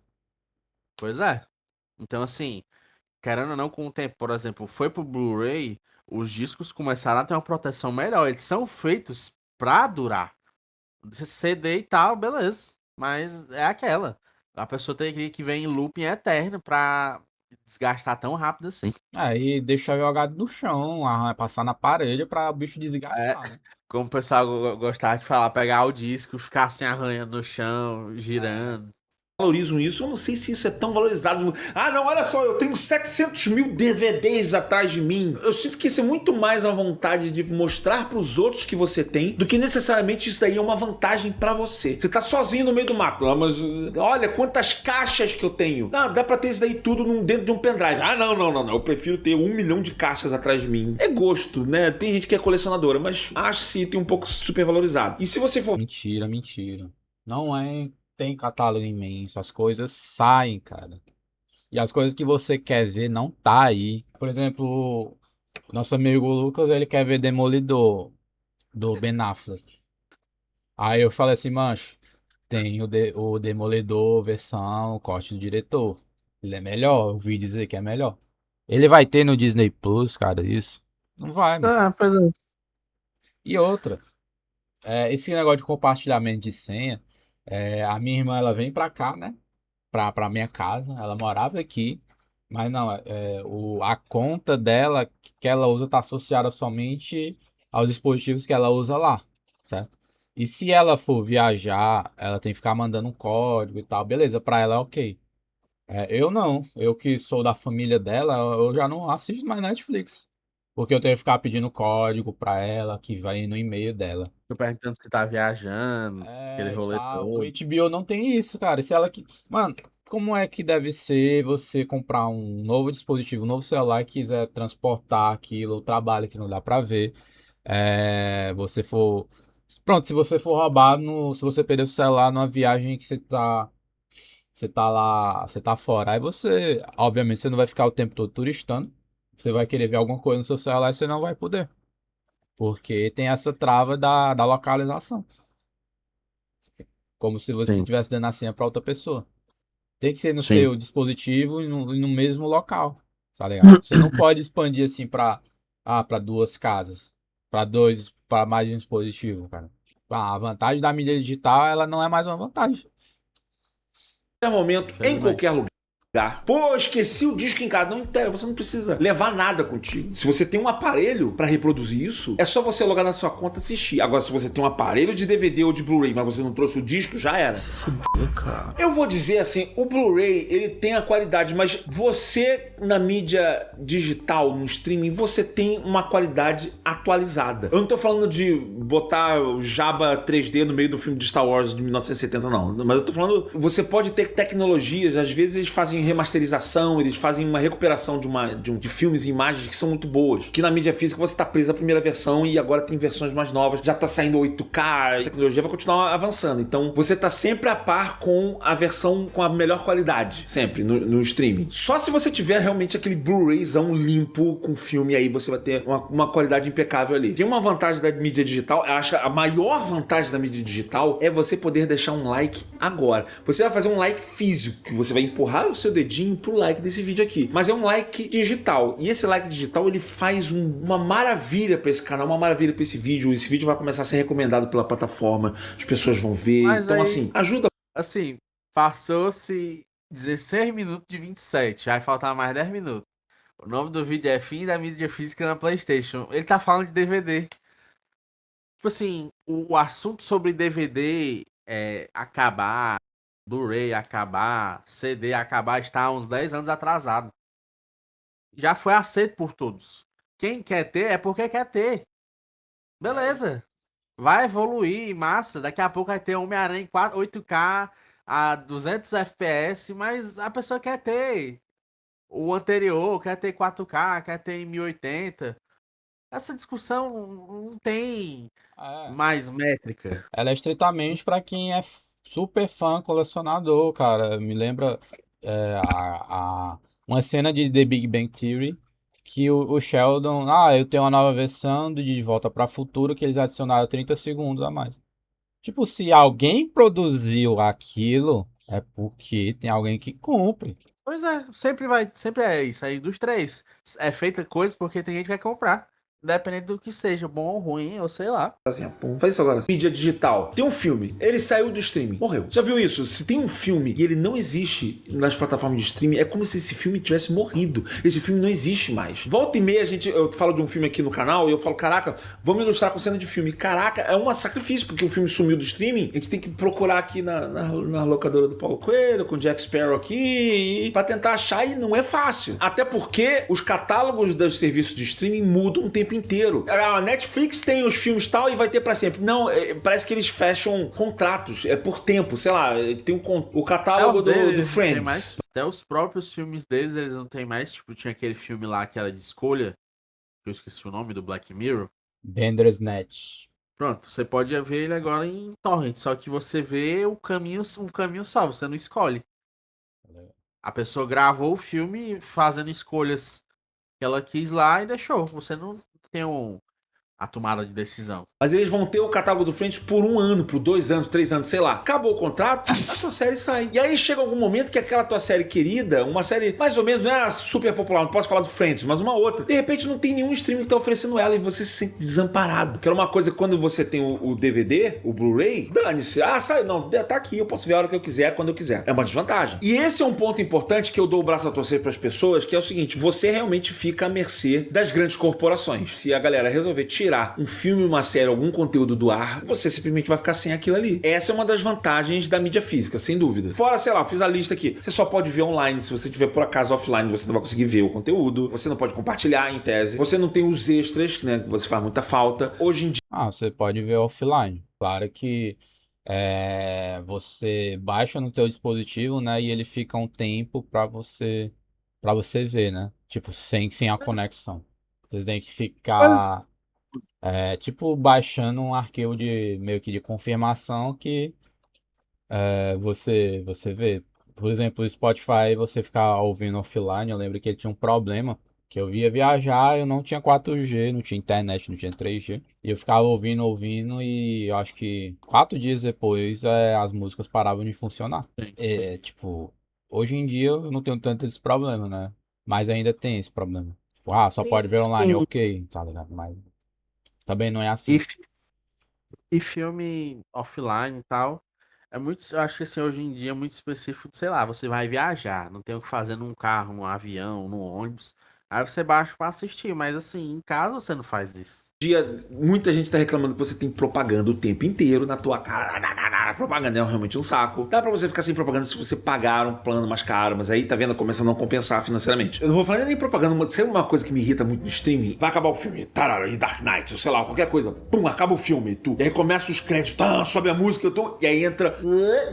Pois é. Então, assim, querendo ou não, com o tempo, por exemplo, foi pro Blu-ray, os discos começaram a ter uma proteção melhor. Eles são feitos pra durar. CD e tal, beleza. Mas é aquela. A pessoa tem que ver em looping eterno pra desgastar tão rápido assim. Aí deixa jogado no chão, passar na parede pra o bicho É, desgastar, né? como o pessoal gostava de falar, pegar o disco, ficar assim arranhando no chão, É. girando. Valorizam isso, eu não sei se isso é tão valorizado. Ah, não, olha só, eu tenho 700 mil DVDs atrás de mim. Eu sinto que isso é muito mais a vontade de mostrar pros outros que você tem do que necessariamente isso daí é uma vantagem pra você. Você tá sozinho no meio do mato, mas olha quantas caixas que eu tenho. Não, dá pra ter isso daí tudo dentro de um pendrive. Ah, não, eu prefiro ter 1 milhão de caixas atrás de mim. É gosto, né? Tem gente que é colecionadora, mas acho esse item um pouco supervalorizado. E se você for Mentira. Não é. Tem catálogo imenso, as coisas saem, cara. E as coisas que você quer ver não tá aí. Por exemplo, o nosso amigo Lucas, ele quer ver Demolidor, do Ben Affleck. Aí eu falei assim, mancho, tem o Demolidor versão corte do diretor. Ele é melhor, eu ouvi dizer que é melhor. Ele vai ter no Disney Plus, cara, isso? Não vai, mano. Ah, pois é. E outra, esse negócio de compartilhamento de senha, a minha irmã, ela vem pra cá, né? Pra minha casa. Ela morava aqui, mas não, a conta dela que ela usa tá associada somente aos dispositivos que ela usa lá, certo? E se ela for viajar, ela tem que ficar mandando um código e tal, beleza, pra ela é ok. Eu não, eu que sou da família dela, eu já não assisto mais Netflix. Porque eu tenho que ficar pedindo código pra ela, que vai no e-mail dela. Tô perguntando se tá viajando, aquele E rolê tal. O todo. HBO não tem isso, cara. Se ela que. Mano, como é que deve ser você comprar um novo dispositivo, um novo celular e quiser transportar aquilo, o trabalho que não dá pra ver. Você for. Pronto, se você for roubado, se você perder o celular numa viagem que você tá lá, você tá fora. Aí você, obviamente, você não vai ficar o tempo todo turistando. você vai querer ver alguma coisa no seu celular e você não vai poder. Porque tem essa trava da localização. Como se você Sim, estivesse dando a senha para outra pessoa. Tem que ser no sim. seu dispositivo e no mesmo local, tá ligado? Você não pode expandir assim para duas casas, para mais de um dispositivo, cara. A vantagem da mídia digital, ela não é mais uma vantagem. Qualquer momento, em Infelizmente. qualquer lugar. Pô, esqueci o disco em casa. Não interessa, você não precisa levar nada contigo. Se você tem um aparelho pra reproduzir isso, é só você logar na sua conta e assistir. Agora, se você tem um aparelho de DVD ou de Blu-ray, mas você não trouxe o disco, já era. Fudeu, cara. Eu vou dizer assim, o Blu-ray, ele tem a qualidade, mas você na mídia digital, no streaming, você tem uma qualidade atualizada. Eu não tô falando de botar o Jabba 3D no meio do filme de Star Wars de 1970, não. Mas eu tô falando, você pode ter tecnologias, às vezes eles fazem remasterização, eles fazem uma recuperação de filmes e imagens que são muito boas. Que na mídia física você tá preso à primeira versão e agora tem versões mais novas, já tá saindo 8K, a tecnologia vai continuar avançando. Então você tá sempre a par com a versão com a melhor qualidade, sempre, no streaming. Só se você tiver realmente aquele Blu-rayzão limpo com filme, aí você vai ter uma qualidade impecável ali. Tem uma vantagem da mídia digital, eu acho que a maior vantagem da mídia digital é você poder deixar um like agora. Você vai fazer um like físico, que você vai empurrar o seu dedinho pro like desse vídeo aqui. Mas é um like digital. E esse like digital, ele faz uma maravilha pra esse canal, uma maravilha pra esse vídeo. Esse vídeo vai começar a ser recomendado pela plataforma, as pessoas vão ver. Mas Então, aí, assim, ajuda. assim, passou-se 16 minutos de 27, vai faltar mais 10 minutos. O nome do vídeo é Fim da mídia física na PlayStation. Ele tá falando de DVD. Tipo assim, o assunto sobre DVD acabar, Blu-ray acabar, CD acabar, está há uns 10 anos atrasado. Já foi aceito por todos. Quem quer ter é porque quer ter. Beleza. Vai evoluir, massa. Daqui a pouco vai ter Homem-Aranha em 8K a 200 FPS, mas a pessoa quer ter o anterior, quer ter 4K, quer ter em 1080. Essa discussão não tem É. mais métrica. Ela é estritamente para quem é super fã, colecionador, cara. Me lembra uma cena de The Big Bang Theory que o Sheldon, eu tenho uma nova versão de Volta para o Futuro que eles adicionaram 30 segundos a mais. Tipo, se alguém produziu aquilo, é porque tem alguém que cumpre. Pois é, sempre é isso aí dos três. É feita coisa porque tem gente que vai comprar. Independente do que seja, bom ou ruim, ou sei lá. Assim, pô, faz isso agora. Mídia digital. Tem um filme, ele saiu do streaming, morreu. Já viu isso? Se tem um filme e ele não existe nas plataformas de streaming, é como se esse filme tivesse morrido. Esse filme não existe mais. Volta e meia, eu falo de um filme aqui no canal e eu falo, caraca, vamos ilustrar com cena de filme. Caraca, é um sacrifício, porque o filme sumiu do streaming. A gente tem que procurar aqui na locadora do Paulo Coelho, com o Jack Sparrow aqui, pra tentar achar, e não é fácil. Até porque os catálogos dos serviços de streaming mudam o tempo inteiro. A Netflix tem os filmes tal e vai ter pra sempre. Não, parece que eles fecham contratos, é por tempo, sei lá, tem o catálogo do Friends. Até os próprios filmes deles, eles não tem mais. Tipo, tinha aquele filme lá, aquela de escolha, que eu esqueci o nome, do Black Mirror. Bandersnatch. Pronto, você pode ver ele agora em torrent, só que você vê um caminho só, você não escolhe. A pessoa gravou o filme fazendo escolhas que ela quis lá e deixou. Você não tem a tomada de decisão. Mas eles vão ter o catálogo do Friends por 1 ano, por 2 anos, 3 anos, sei lá. Acabou o contrato, a tua série sai. E aí chega algum momento que aquela tua série querida, uma série mais ou menos, não é super popular, não posso falar do Friends, mas uma outra, de repente não tem nenhum streaming que tá oferecendo ela e você se sente desamparado. Que era uma coisa quando você tem o DVD, o Blu-ray, dane-se. Sai, não, tá aqui, eu posso ver a hora que eu quiser, quando eu quiser. É uma desvantagem. E esse é um ponto importante que eu dou o braço a torcer pras pessoas, que é o seguinte, você realmente fica à mercê das grandes corporações. Se a galera resolver tirar um filme, uma série, algum conteúdo do ar, você simplesmente vai ficar sem aquilo ali. Essa é uma das vantagens da mídia física, sem dúvida. Fora, sei lá, fiz a lista aqui. Você só pode ver online. Se você tiver por acaso offline, você não vai conseguir ver o conteúdo. Você não pode compartilhar em tese. Você não tem os extras, né? Que você faz muita falta. Hoje em dia. Você pode ver offline. Claro que você baixa no teu dispositivo, né? E ele fica um tempo para você ver, né? Tipo, sem a conexão. Você tem que ficar tipo baixando um arquivo de meio que de confirmação que você vê. Por exemplo, o Spotify, você ficar ouvindo offline, eu lembro que ele tinha um problema Que eu ia viajar, eu não tinha 4G, não tinha internet, não tinha 3G. E eu ficava ouvindo, e eu acho que 4 dias depois as músicas paravam de funcionar. Sim. Tipo, hoje em dia eu não tenho tanto esse problema, né? Mas ainda tem esse problema. Tipo, só pode ver online, Sim. ok, tá ligado? Mas também não é E, assim. fi- e filme offline e tal, eu acho que assim, hoje em dia é muito específico, sei lá, você vai viajar, não tem o que fazer num carro, num avião, num ônibus, aí você baixa pra assistir, mas assim, em casa você não faz isso. Muita gente tá reclamando que você tem propaganda o tempo inteiro na tua cara. Propaganda é realmente um saco. Dá pra você ficar sem propaganda se você pagar um plano mais caro, mas aí tá vendo, começa a não compensar financeiramente. Eu não vou falar nem propaganda, mas se é uma coisa que me irrita muito no streaming, vai acabar o filme, tarara, e Dark Knight, ou sei lá, qualquer coisa, pum, acaba o filme, e aí começa os créditos, sobe a música, e aí entra,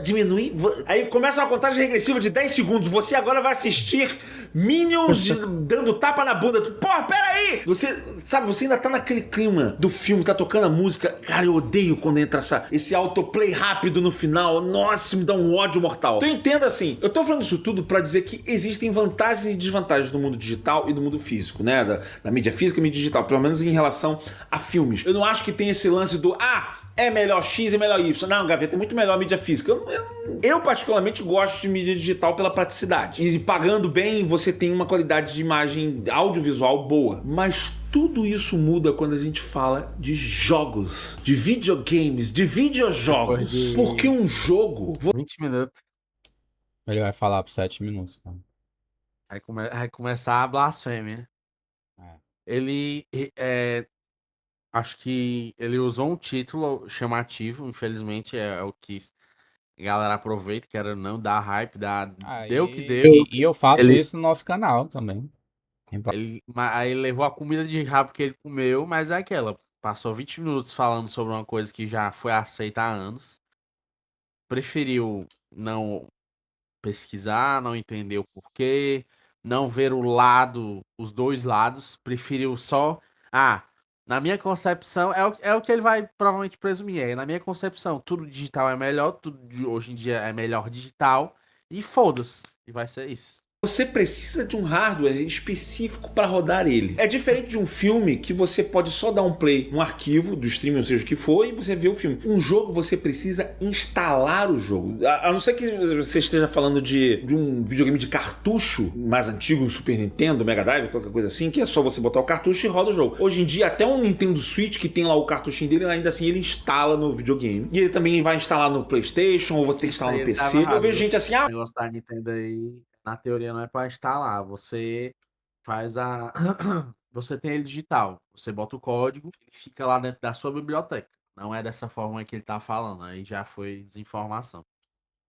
diminui, aí começa uma contagem regressiva de 10 segundos, você agora vai assistir Minions dando tapa na bunda, porra, peraí! Você, sabe, você ainda tá naquele clima do filme, tá tocando a música, cara, eu odeio quando entra esse autoplay rápido no final, nossa, me dá um ódio mortal. Então entenda assim, eu tô falando isso tudo pra dizer que existem vantagens e desvantagens do mundo digital e do mundo físico, né, da mídia física e mídia digital, pelo menos em relação a filmes. Eu não acho que tem esse lance do, é melhor X e melhor Y. Não, Gaveta, é muito melhor a mídia física. Eu particularmente gosto de mídia digital pela praticidade. E pagando bem, você tem uma qualidade de imagem audiovisual boa. Mas tudo isso muda quando a gente fala de jogos, de videogames, de videojogos. Depois de- Porque um jogo... 20 minutos, Ele vai falar por 7 minutos, cara. vai começar a blasfêmia. É. Ele, acho que ele usou um título chamativo, infelizmente é o que a galera aproveita, que era não dar hype, deu o que deu. E eu faço Ele, isso no nosso canal também. aí ele levou a comida de rabo que ele comeu, mas é aquela, passou 20 minutos falando sobre uma coisa que já foi aceita há anos, preferiu não pesquisar, não entender o porquê, não ver os dois lados, preferiu só, na minha concepção, é o que ele vai provavelmente presumir, na minha concepção, tudo digital é melhor, hoje em dia é melhor digital, e foda-se, e vai ser isso. Você precisa de um hardware específico para rodar ele. É diferente de um filme que você pode só dar um play no arquivo do streaming, ou seja o que for, e você vê o filme. Um jogo você precisa instalar o jogo. A não ser que você esteja falando de um videogame de cartucho mais antigo, um Super Nintendo, Mega Drive, qualquer coisa assim, que é só você botar o cartucho e roda o jogo. Hoje em dia, até um Nintendo Switch que tem lá o cartuchinho dele, ainda assim ele instala no videogame. E ele também vai instalar no PlayStation, ou você tem que instalar no PC. Eu vejo gente assim, O negócio da Nintendo aí, na teoria, não é pra instalar. Você faz a. Você tem ele digital. Você bota o código, ele fica lá dentro da sua biblioteca. Não é dessa forma que ele tá falando. Aí já foi desinformação.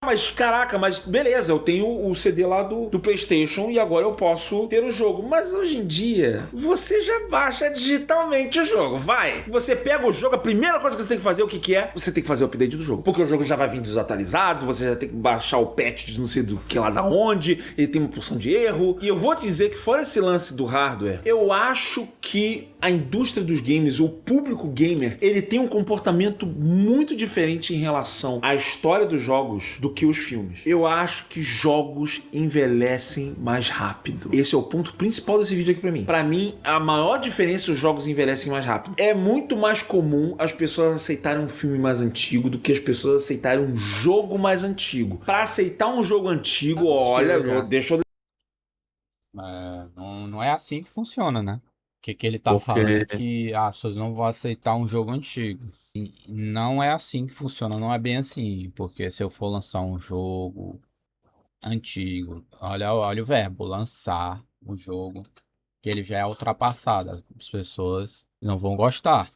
mas caraca, mas beleza, eu tenho o CD lá do PlayStation e agora eu posso ter o jogo. Mas hoje em dia, você já baixa digitalmente o jogo, vai. Você pega o jogo, a primeira coisa que você tem que fazer, o que que é? Você tem que fazer o update do jogo. Porque o jogo já vai vir desatualizado, você já tem que baixar o patch de não sei do que lá da onde, ele tem uma porção de erro. E eu vou te dizer que fora esse lance do hardware, eu acho que a indústria dos games, o público gamer, ele tem um comportamento muito diferente em relação à história dos jogos do que os filmes. Eu acho que jogos envelhecem mais rápido. Esse é o ponto principal desse vídeo aqui pra mim. Pra mim, a maior diferença os jogos envelhecem mais rápido. É muito mais comum as pessoas aceitarem um filme mais antigo do que as pessoas aceitarem um jogo mais antigo. Pra aceitar um jogo antigo, olha, deixa eu... Não é assim que funciona, né? Que ele tá Porque falando que as pessoas não vão aceitar um jogo antigo. E não é assim que funciona, não é bem assim. Porque se eu for lançar um jogo antigo, olha o verbo, lançar um jogo, que ele já é ultrapassado, as pessoas não vão gostar.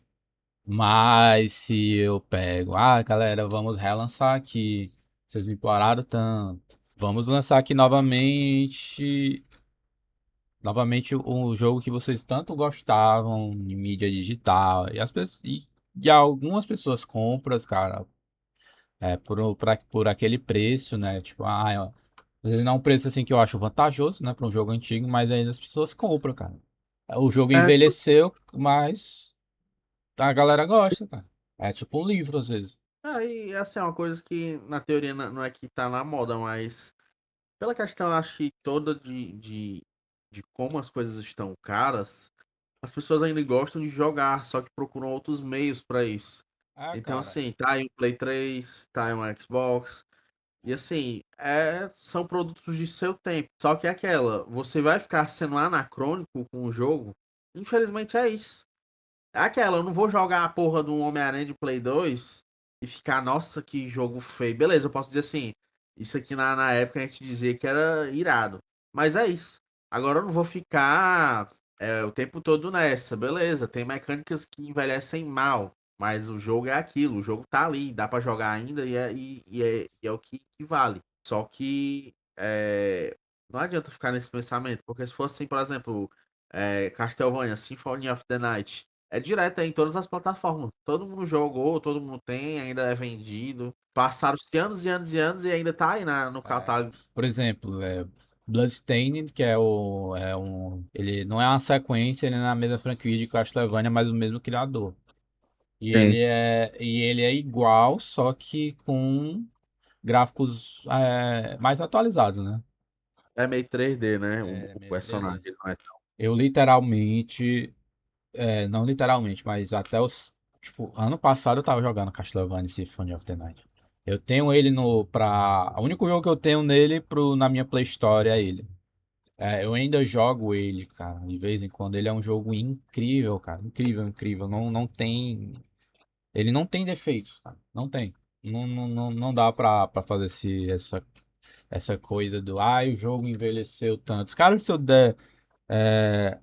Mas se eu pego, galera, vamos relançar aqui, vocês imploraram tanto, vamos lançar aqui novamente o jogo que vocês tanto gostavam em mídia digital. E algumas pessoas compram, cara, por aquele preço, né? Tipo, às vezes não é um preço assim que eu acho vantajoso, né, para um jogo antigo, mas ainda as pessoas compram, cara. O jogo é, envelheceu, mas a galera gosta, cara. É tipo um livro, às vezes. e assim, é uma coisa que na teoria não é que tá na moda, mas pela questão, acho que toda de de como as coisas estão caras, as pessoas ainda gostam de jogar, só que procuram outros meios para isso. É, Então, cara. assim, tá aí um Play 3, tá aí um Xbox, e assim, são produtos de seu tempo. Só que é aquela, você vai ficar sendo anacrônico com o jogo, infelizmente é isso. É aquela, eu não vou jogar a porra do Homem-Aranha de Play 2 e ficar, nossa, que jogo feio. Beleza, eu posso dizer assim, isso aqui na época a gente dizia que era irado. Mas é isso. Agora eu não vou ficar o tempo todo nessa. Beleza, tem mecânicas que envelhecem mal, mas o jogo é aquilo, o jogo tá ali, dá pra jogar ainda e é o que vale. Só que não adianta ficar nesse pensamento, porque se fosse assim, por exemplo, Castlevania, Symphony of the Night. É direto em todas as plataformas. Todo mundo jogou, todo mundo tem, ainda é vendido. Passaram-se anos e anos e anos e ainda tá aí no É, catálogo. por exemplo, Bloodstained, que ele não é uma sequência, ele é na mesma franquia de Castlevania, mas o mesmo criador. Sim. E ele é igual, só que com gráficos mais atualizados, né? É meio 3D, né? O, É o meio personagem 3D. não é. Eu literalmente, não literalmente, mas até os, tipo, ano passado eu tava jogando Castlevania Symphony of the Night. Eu tenho ele o único jogo que eu tenho nele na minha Play Store é ele. Eu ainda jogo ele, cara, de vez em quando. Ele é um jogo incrível, cara. Incrível, incrível. Não tem. Ele não tem defeitos, cara. Não tem. Não dá pra fazer essa coisa do. O jogo envelheceu tanto. Cara, é,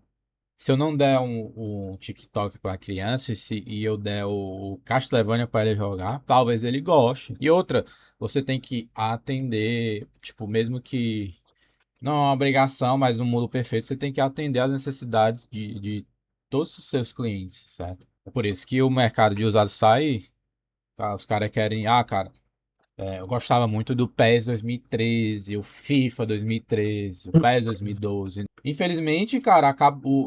se eu não der um TikTok pra criança e eu der o Castlevania pra ele jogar, talvez ele goste. E outra, você tem que atender, tipo, mesmo que. Não é uma obrigação, mas no mundo perfeito você tem que atender às necessidades de todos os seus clientes, certo? É por isso que o mercado de usados sai, os caras querem, cara, eu gostava muito do PES 2013, o FIFA 2013, o PES 2012. Infelizmente, cara,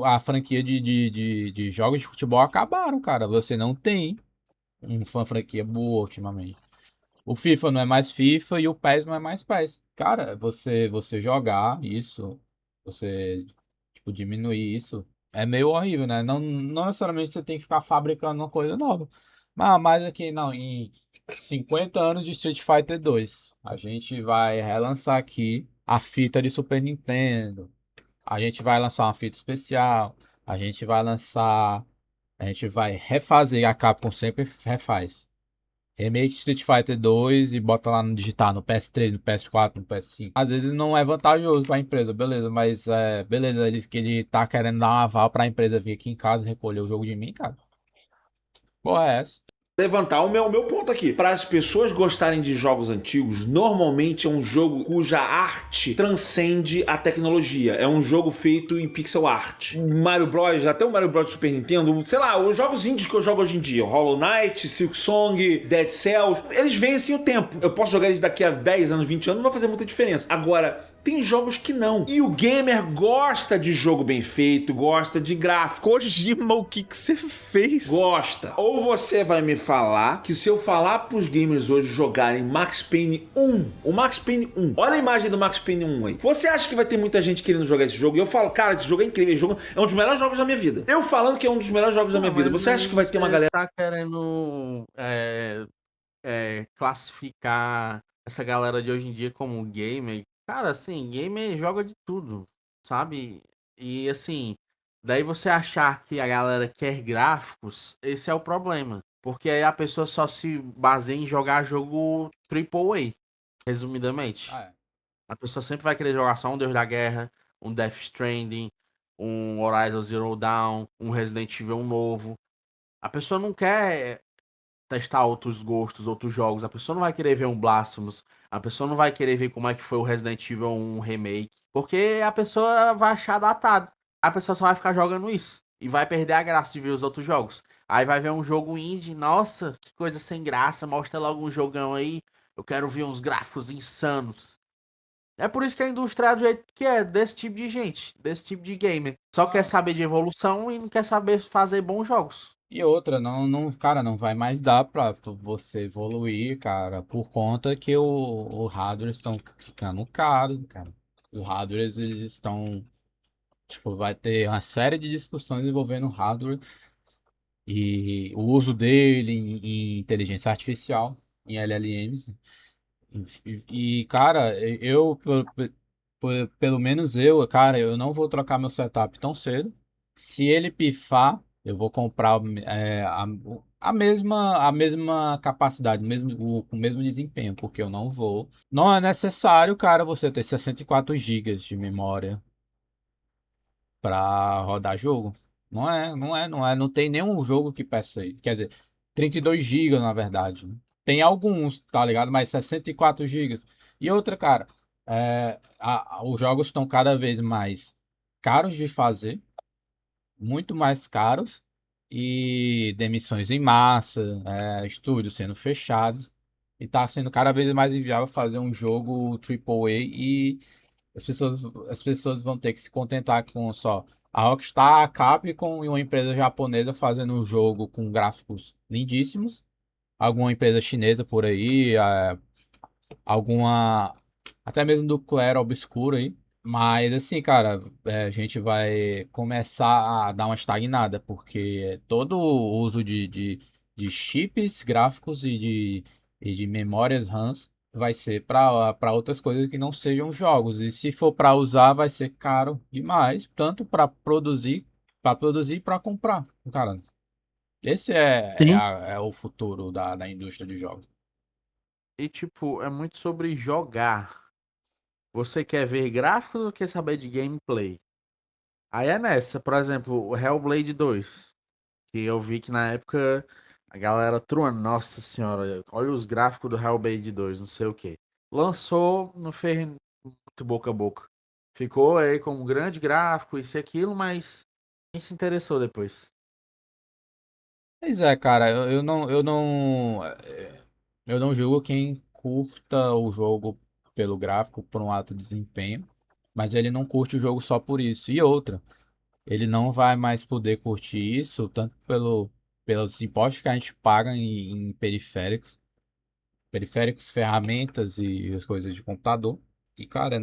a franquia de jogos de futebol acabaram, cara. Você não tem uma franquia boa ultimamente. O FIFA não é mais FIFA e o PES não é mais PES. Cara, você jogar isso, você tipo diminuir isso, é meio horrível, né? Não necessariamente você tem que ficar fabricando uma coisa nova. Mas aqui não, em 50 anos de Street Fighter 2, a gente vai relançar aqui a fita de Super Nintendo. A gente vai lançar uma fita especial. A gente vai refazer, a Capcom sempre refaz. Remake Street Fighter 2 e bota lá no digitar no PS3, no PS4, no PS5. Às vezes não é vantajoso para a empresa, beleza, mas beleza, que ele tá querendo dar um aval para a empresa vir aqui em casa recolher o jogo de mim, cara. Porra, é essa? Levantar o meu ponto aqui. Para as pessoas gostarem de jogos antigos, normalmente é um jogo cuja arte transcende a tecnologia. É um jogo feito em pixel art. Mario Bros, até o Mario Bros Super Nintendo, sei lá, os jogos indies que eu jogo hoje em dia, Hollow Knight, Silk Song, Dead Cells, eles vencem o tempo. Eu posso jogar eles daqui a 10 anos, 20 anos, não vai fazer muita diferença. Agora, tem jogos que não. E o gamer gosta de jogo bem feito, gosta de gráfico. Kojima, o que você fez? Gosta. Ou você vai me falar que se eu falar pros gamers hoje jogarem Max Payne 1, o Max Payne 1, olha a imagem do Max Payne 1 aí. Você acha que vai ter muita gente querendo jogar esse jogo? E eu falo, cara, esse jogo é incrível, esse jogo é um dos melhores jogos da minha vida. Eu falando que é um dos melhores jogos da minha vida, você acha que vai ter uma galera... Tá querendo classificar essa galera de hoje em dia como gamer? Cara, assim, gamer joga de tudo, sabe? E assim, daí você achar que a galera quer gráficos, esse é o problema. Porque aí a pessoa só se baseia em jogar jogo AAA, resumidamente. Ah, é. A pessoa sempre vai querer jogar só um Deus da Guerra, um Death Stranding, um Horizon Zero Dawn, um Resident Evil novo. A pessoa não quer testar outros gostos, outros jogos. A pessoa não vai querer ver um Blasphemous. A pessoa não vai querer ver como é que foi o Resident Evil 1 remake. Porque a pessoa vai achar datado. A pessoa só vai ficar jogando isso. E vai perder a graça de ver os outros jogos. Aí vai ver um jogo indie. Nossa, que coisa sem graça. Mostra logo um jogão aí. Eu quero ver uns gráficos insanos. É por isso que a indústria é do jeito que é, desse tipo de gente, desse tipo de gamer. Só quer saber de evolução e não quer saber fazer bons jogos. E outra, cara, não vai mais dar pra você evoluir, cara, por conta que o hardware estão ficando caro, cara. Os hardwares, eles estão Tipo, vai ter uma série de discussões envolvendo hardware e o uso dele em inteligência artificial, em LLMs. Cara, pelo menos eu, cara, eu não vou trocar meu setup tão cedo. Se ele pifar, eu vou comprar a mesma capacidade, com o mesmo desempenho, porque eu não vou. Não é necessário, cara, você ter 64 gigas de memória para rodar jogo. Não tem nenhum jogo que peça aí. Quer dizer, 32 gigas na verdade. Tem alguns, tá ligado? Mas 64 gigas. E outra, cara, os jogos estão cada vez mais caros de fazer, muito mais caros, e demissões em massa, estúdios sendo fechados. E tá sendo cada vez mais inviável fazer um jogo AAA e as pessoas vão ter que se contentar com só a Rockstar, a Capcom e uma empresa japonesa fazendo um jogo com gráficos lindíssimos. Alguma empresa chinesa por aí, alguma. Até mesmo do Claro Obscuro aí. Mas assim, cara, a gente vai começar a dar uma estagnada, porque todo o uso de chips gráficos e de memórias RAMs vai ser para outras coisas que não sejam jogos. E se for para usar, vai ser caro demais, tanto para produzir e para comprar. Cara, esse Sim. é o futuro da indústria de jogos. E, tipo, é muito sobre jogar. Você quer ver gráficos ou quer saber de gameplay? Aí é nessa, por exemplo, o Hellblade 2, que eu vi que na época a galera truando, nossa senhora, olha os gráficos do Hellblade 2, não sei o que. Lançou, não fez muito boca a boca. Ficou aí com um grande gráfico, isso e aquilo, mas quem se interessou depois? Pois é, cara, eu não julgo quem curta o jogo pelo gráfico, por um alto desempenho, mas ele não curte o jogo só por isso. E outra, ele não vai mais poder curtir isso tanto pelos impostos que a gente paga em periféricos, ferramentas e as coisas de computador. E, cara,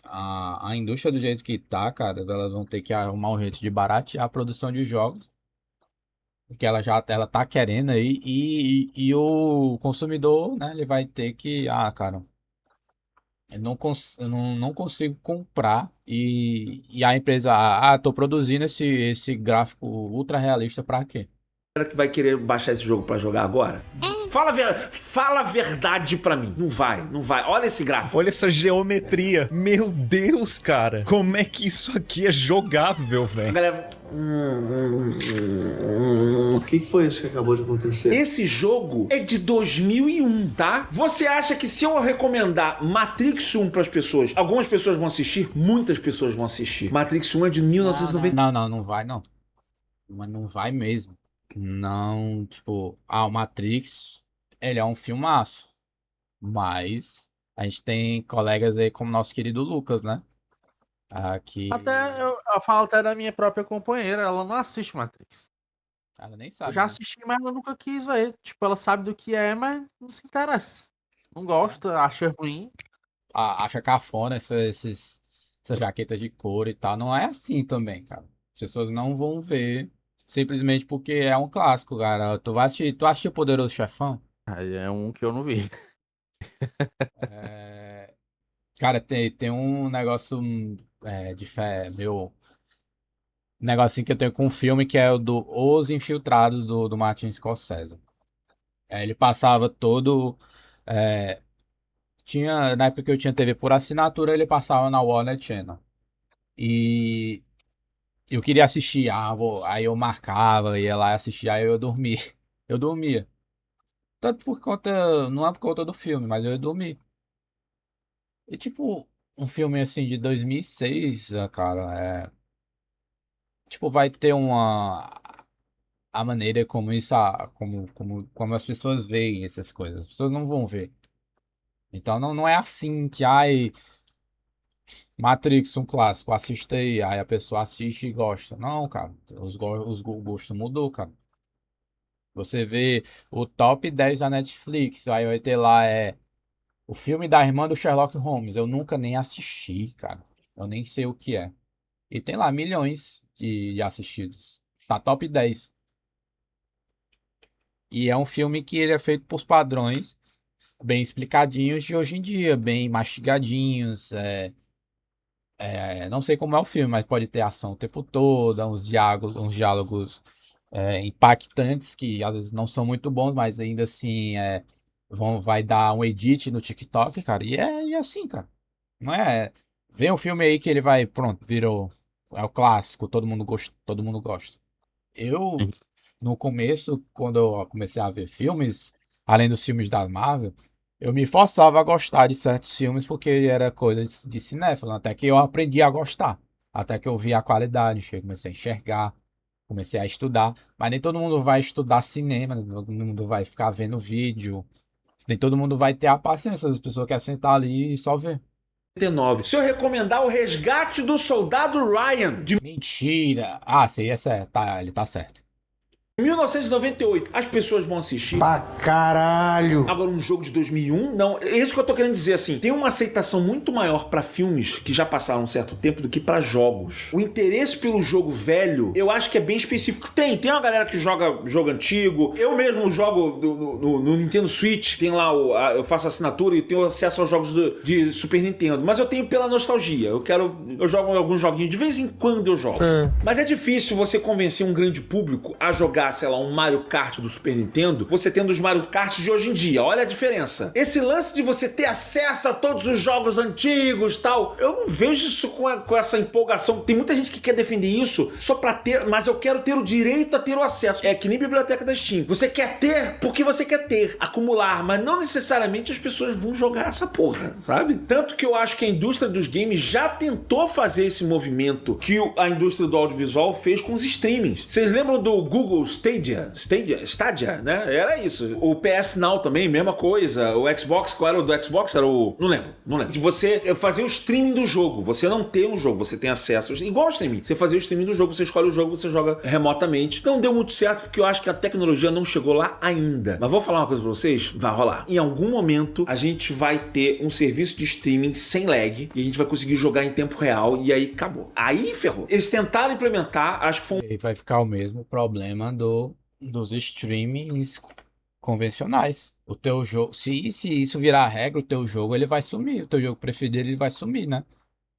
a indústria do jeito que tá, cara, elas vão ter que arrumar um jeito de baratear a produção de jogos que ela tá querendo aí e o consumidor, né, ele vai ter que, cara, eu não consigo comprar e a empresa, tô produzindo esse gráfico ultra realista pra quê? Será que vai querer baixar esse jogo pra jogar agora? Fala a verdade pra mim. Não vai, não vai. Olha esse gráfico. Olha essa geometria. Meu Deus, cara. Como é que isso aqui é jogável, A velho? galera... O que foi isso que acabou de acontecer? Esse jogo é de 2001, tá? Você acha que se eu recomendar Matrix 1 pras pessoas, algumas pessoas vão assistir? Muitas pessoas vão assistir. Matrix 1 é de 1990. Não vai não. Mas não vai mesmo. Não, tipo, o Matrix, ele é um filmaço, mas a gente tem colegas aí como nosso querido Lucas, né? Que Até eu falo até da minha própria companheira, ela não assiste Matrix. ela nem Eu sabe, já né? assisti, mas ela nunca quis ver. Tipo, ela sabe do que é, mas não se interessa. Não gosta, acha ruim. Acha cafona essas jaquetas de couro e tal. Não é assim também, cara. As pessoas não vão ver simplesmente porque é um clássico, cara. Tu assistiu Poderoso Chefão? Aí é um que eu não vi. É, cara, tem um negócio de fé, meu. Um negocinho que eu tenho com um filme que é o do Os Infiltrados do Martin Scorsese. Ele passava todo. é, na época que eu tinha TV por assinatura, ele passava na Warner Channel. E eu queria assistir, aí eu marcava, ia lá assistir, aí eu dormia. Eu dormia. Tanto por conta, não é por conta do filme, mas eu ia dormir. E tipo, um filme assim de 2006, cara, tipo, vai ter a maneira como isso, como as pessoas veem essas coisas. As pessoas não vão ver. Então não é assim que, Matrix, um clássico, assista aí a pessoa assiste e gosta. Não, cara, o gosto mudou, cara. Você vê o top 10 da Netflix, aí vai ter lá o filme da irmã do Sherlock Holmes. Eu nunca nem assisti, cara. Eu nem sei o que é. E tem lá milhões de assistidos. Tá top 10. E é um filme que ele é feito por padrões bem explicadinhos de hoje em dia, bem mastigadinhos. Não sei como é o filme, mas pode ter ação o tempo todo, uns diálogos impactantes que às vezes não são muito bons, mas ainda assim vai dar um edit no TikTok, cara. E é assim, cara. Não é. Vem um filme aí que ele vai, pronto, virou. É o clássico, todo mundo gosta. Eu, no começo, quando eu comecei a ver filmes, além dos filmes da Marvel, eu me forçava a gostar de certos filmes porque era coisa de cinéfilo, até que eu aprendi a gostar. Até que eu vi a qualidade, comecei a enxergar, comecei a estudar. Mas nem todo mundo vai estudar cinema, nem todo mundo vai ficar vendo vídeo, nem todo mundo vai ter a paciência, as pessoas querem sentar ali e só ver. Se eu recomendar O Resgate do Soldado Ryan, de Mentira! Sim, ele tá certo. 1998, as pessoas vão assistir. Pra caralho! Agora, um jogo de 2001, não. É isso que eu tô querendo dizer, assim. Tem uma aceitação muito maior pra filmes que já passaram um certo tempo do que pra jogos. O interesse pelo jogo velho, eu acho que é bem específico. Tem uma galera que joga jogo antigo. Eu mesmo jogo no Nintendo Switch. Tem lá, eu faço assinatura e tenho acesso aos jogos de Super Nintendo. Mas eu tenho pela nostalgia. Eu jogo alguns joguinhos. De vez em quando eu jogo. Mas é difícil você convencer um grande público a jogar, sei lá, um Mario Kart do Super Nintendo, você tendo os Mario Kart de hoje em dia. Olha a diferença. Esse lance de você ter acesso a todos os jogos antigos e tal, eu não vejo isso com essa empolgação. Tem muita gente que quer defender isso só pra ter, mas eu quero ter o direito a ter o acesso. É que nem biblioteca da Steam. Você quer ter porque você quer ter, acumular, mas não necessariamente as pessoas vão jogar essa porra, sabe? Tanto que eu acho que a indústria dos games já tentou fazer esse movimento que a indústria do audiovisual fez com os streamings. Vocês lembram do Google Stadia, né? Era isso. O PS Now também, mesma coisa. O Xbox, qual era o do Xbox? Era o... Não lembro. De você fazer o streaming do jogo. Você não tem um jogo, você tem acesso. Igual ao streaming. Você fazia o streaming do jogo, você escolhe o jogo, você joga remotamente. Não deu muito certo, porque eu acho que a tecnologia não chegou lá ainda. Mas vou falar uma coisa pra vocês? Vai rolar. Em algum momento, a gente vai ter um serviço de streaming sem lag e a gente vai conseguir jogar em tempo real e aí acabou. Aí ferrou. Eles tentaram implementar, acho que foi E vai ficar o mesmo problema dos streamings convencionais. O teu jogo, se isso virar regra, o teu jogo ele vai sumir. O teu jogo preferido ele vai sumir, né?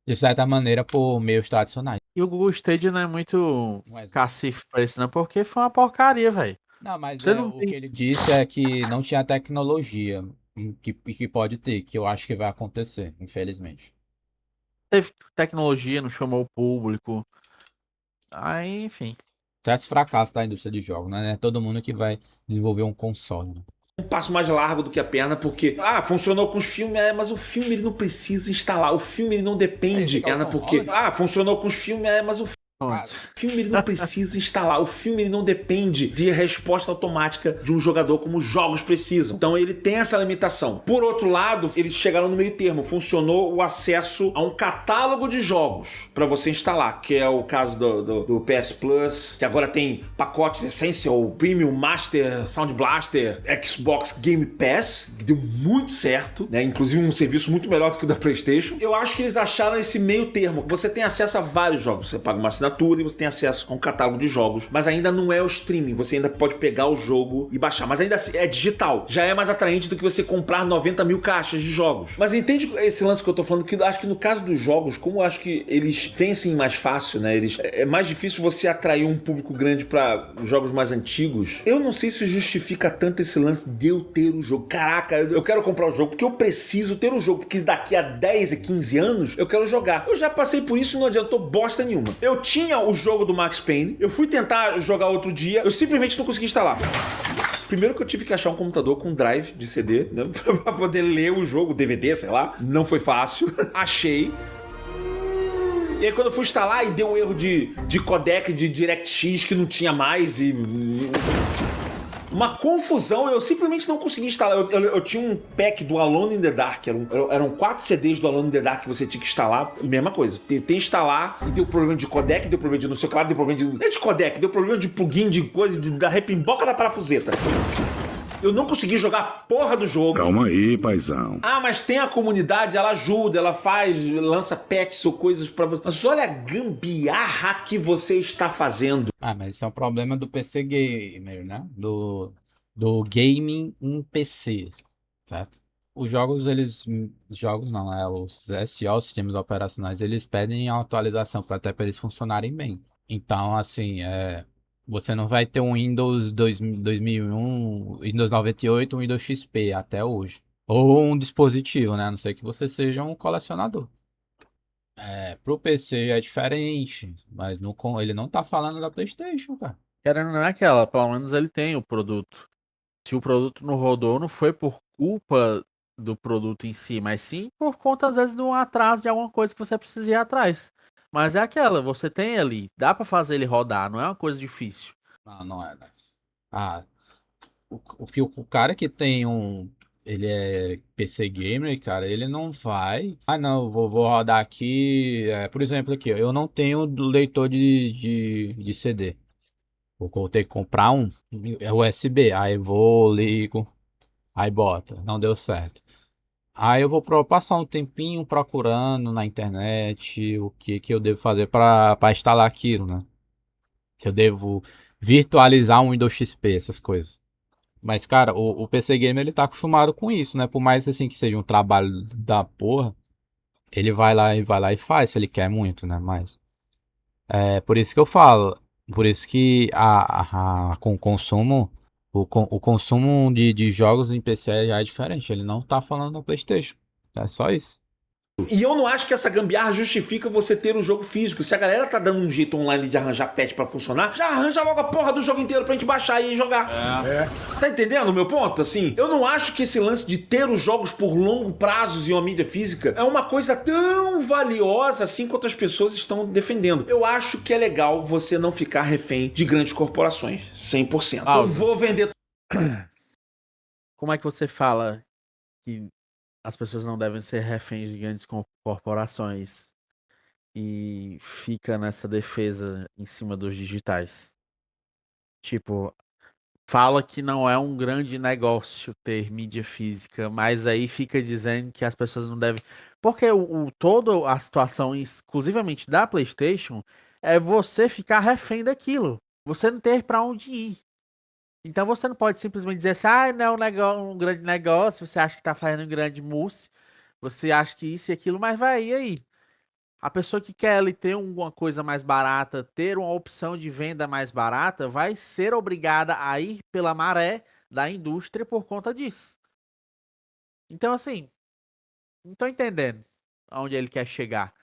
De certa maneira, por meios tradicionais. E o Google Stadia não é muito Um exemplo. cacife pra isso, não, porque foi uma porcaria, velho. Não, mas Você não o tem- que ele disse é que não tinha tecnologia que pode ter, que eu acho que vai acontecer, infelizmente. Teve tecnologia, não chamou o público. Aí, enfim. Esse fracasso da indústria de jogos, né? É todo mundo que vai desenvolver um console, né? um passo mais largo do que a perna, porque, funcionou com os filmes, mas o filme ele não precisa instalar, o filme ele não depende, porque, funcionou com os filmes, mas o filme ele não precisa instalar, o filme ele não depende de resposta automática de um jogador como os jogos precisam. Então ele tem essa limitação. Por outro lado, eles chegaram no meio termo, funcionou o acesso a um catálogo de jogos para você instalar, que é o caso do PS Plus, que agora tem pacotes Essential, Premium, Master, Sound Blaster, Xbox Game Pass, que deu muito certo, né? Inclusive um serviço muito melhor do que o da PlayStation. Eu acho que eles acharam esse meio termo. Você tem acesso a vários jogos, você paga uma assinatura e você tem acesso a um catálogo de jogos, mas ainda não é o streaming, você ainda pode pegar o jogo e baixar, mas ainda assim é digital, já é mais atraente do que você comprar 90 mil caixas de jogos. Mas entende esse lance que eu tô falando, que eu acho que no caso dos jogos, como eu acho que eles vencem mais fácil, né, é mais difícil você atrair um público grande para jogos mais antigos, eu não sei se justifica tanto esse lance de eu ter o jogo. Caraca, eu quero comprar o jogo porque eu preciso ter o jogo, porque daqui a 10 e 15 anos eu quero jogar. Eu já passei por isso e não adiantou bosta nenhuma. Eu tinha o jogo do Max Payne, eu fui tentar jogar outro dia, eu simplesmente não consegui instalar. Primeiro que eu tive que achar um computador com drive de CD, né, pra poder ler o jogo, DVD, sei lá. Não foi fácil. Achei. E aí quando eu fui instalar e deu um erro de codec de DirectX que não tinha mais e... uma confusão, eu simplesmente não consegui instalar. Eu tinha um pack do Alone in the Dark, eram 4 CDs do Alone in the Dark que você tinha que instalar. Mesma coisa, tentei instalar e deu problema de codec, deu problema de não sei o que lá, deu problema de... Não é de codec, deu problema de plugin, de coisa, da repimboca da parafuseta. Eu não consegui jogar a porra do jogo. Calma aí, paizão. Ah, mas tem a comunidade, ela ajuda, ela faz, lança patches ou coisas pra você. Mas olha a gambiarra que você está fazendo. Ah, mas isso é um problema do PC gamer, né? Do gaming em PC, certo? Os jogos, jogos não, os SO, sistemas operacionais, eles pedem a atualização até para eles funcionarem bem. Então, assim, você não vai ter um Windows 2001, Windows 98, um Windows XP até hoje. Ou um dispositivo, né? A não ser que você seja um colecionador. Pro PC é diferente, mas ele não tá falando da PlayStation, cara. Querendo ou não é aquela, pelo menos ele tem o produto. Se o produto não rodou, não foi por culpa do produto em si, mas sim por conta, às vezes, de um atraso de alguma coisa que você precisa ir atrás. Mas é aquela, você tem ali, dá pra fazer ele rodar, não é uma coisa difícil. Não é, né? Ah, o cara que tem ele é PC gamer, cara, ele não vai. Ah, não, vou rodar aqui. Por exemplo, aqui, ó, eu não tenho leitor de CD. Vou ter que comprar um USB. Aí ligo, aí bota. Não deu certo. Aí eu vou passar um tempinho procurando na internet o que eu devo fazer para instalar aquilo, né? Se eu devo virtualizar um Windows XP, essas coisas. Mas, cara, o PC Gamer, ele tá acostumado com isso, né? Por mais, assim, que seja um trabalho da porra, ele vai lá e faz, se ele quer muito, né? Mas, por isso que eu falo, por isso que com o consumo, o consumo de jogos em PC já é diferente, ele não tá falando da PlayStation, é só isso. E eu não acho que essa gambiarra justifica você ter o jogo físico. Se a galera tá dando um jeito online de arranjar patch pra funcionar, já arranja logo a porra do jogo inteiro pra gente baixar e jogar. Tá entendendo o meu ponto? Assim, eu não acho que esse lance de ter os jogos por longo prazos e uma mídia física é uma coisa tão valiosa assim quanto as pessoas estão defendendo. Eu acho que é legal você não ficar refém de grandes corporações. 100%. Eu vou vender... Como é que você fala que as pessoas não devem ser reféns de grandes corporações e fica nessa defesa em cima dos digitais? Tipo, fala que não é um grande negócio ter mídia física, mas aí fica dizendo que as pessoas não devem. Porque toda a situação, exclusivamente da PlayStation, é você ficar refém daquilo. Você não ter pra onde ir. Então você não pode simplesmente dizer assim, não é um grande negócio, você acha que tá fazendo um grande mousse, você acha que isso e aquilo, mas vai, e aí? A pessoa que quer ali ter uma coisa mais barata, ter uma opção de venda mais barata, vai ser obrigada a ir pela maré da indústria por conta disso. Então, assim, não tô entendendo aonde ele quer chegar.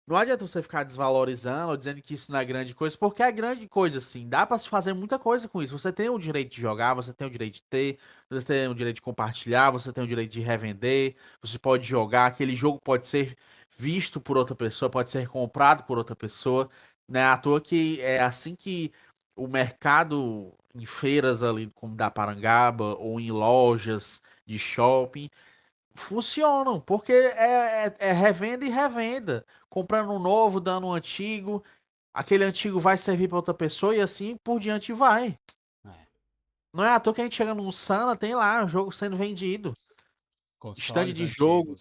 Não adianta você ficar desvalorizando ou dizendo que isso não é grande coisa, porque é grande coisa, sim. Dá pra se fazer muita coisa com isso. Você tem o direito de jogar, você tem o direito de ter, você tem o direito de compartilhar, você tem o direito de revender, você pode jogar, aquele jogo pode ser visto por outra pessoa, pode ser comprado por outra pessoa. Não é à toa que é assim que o mercado em feiras ali, como da Parangaba, ou em lojas de shopping, funcionam, porque é revenda e revenda. Comprando um novo, dando um antigo. Aquele antigo vai servir para outra pessoa e assim por diante vai. Não é à toa que a gente chega num Sana, tem lá o jogo sendo vendido. Stand de jogo.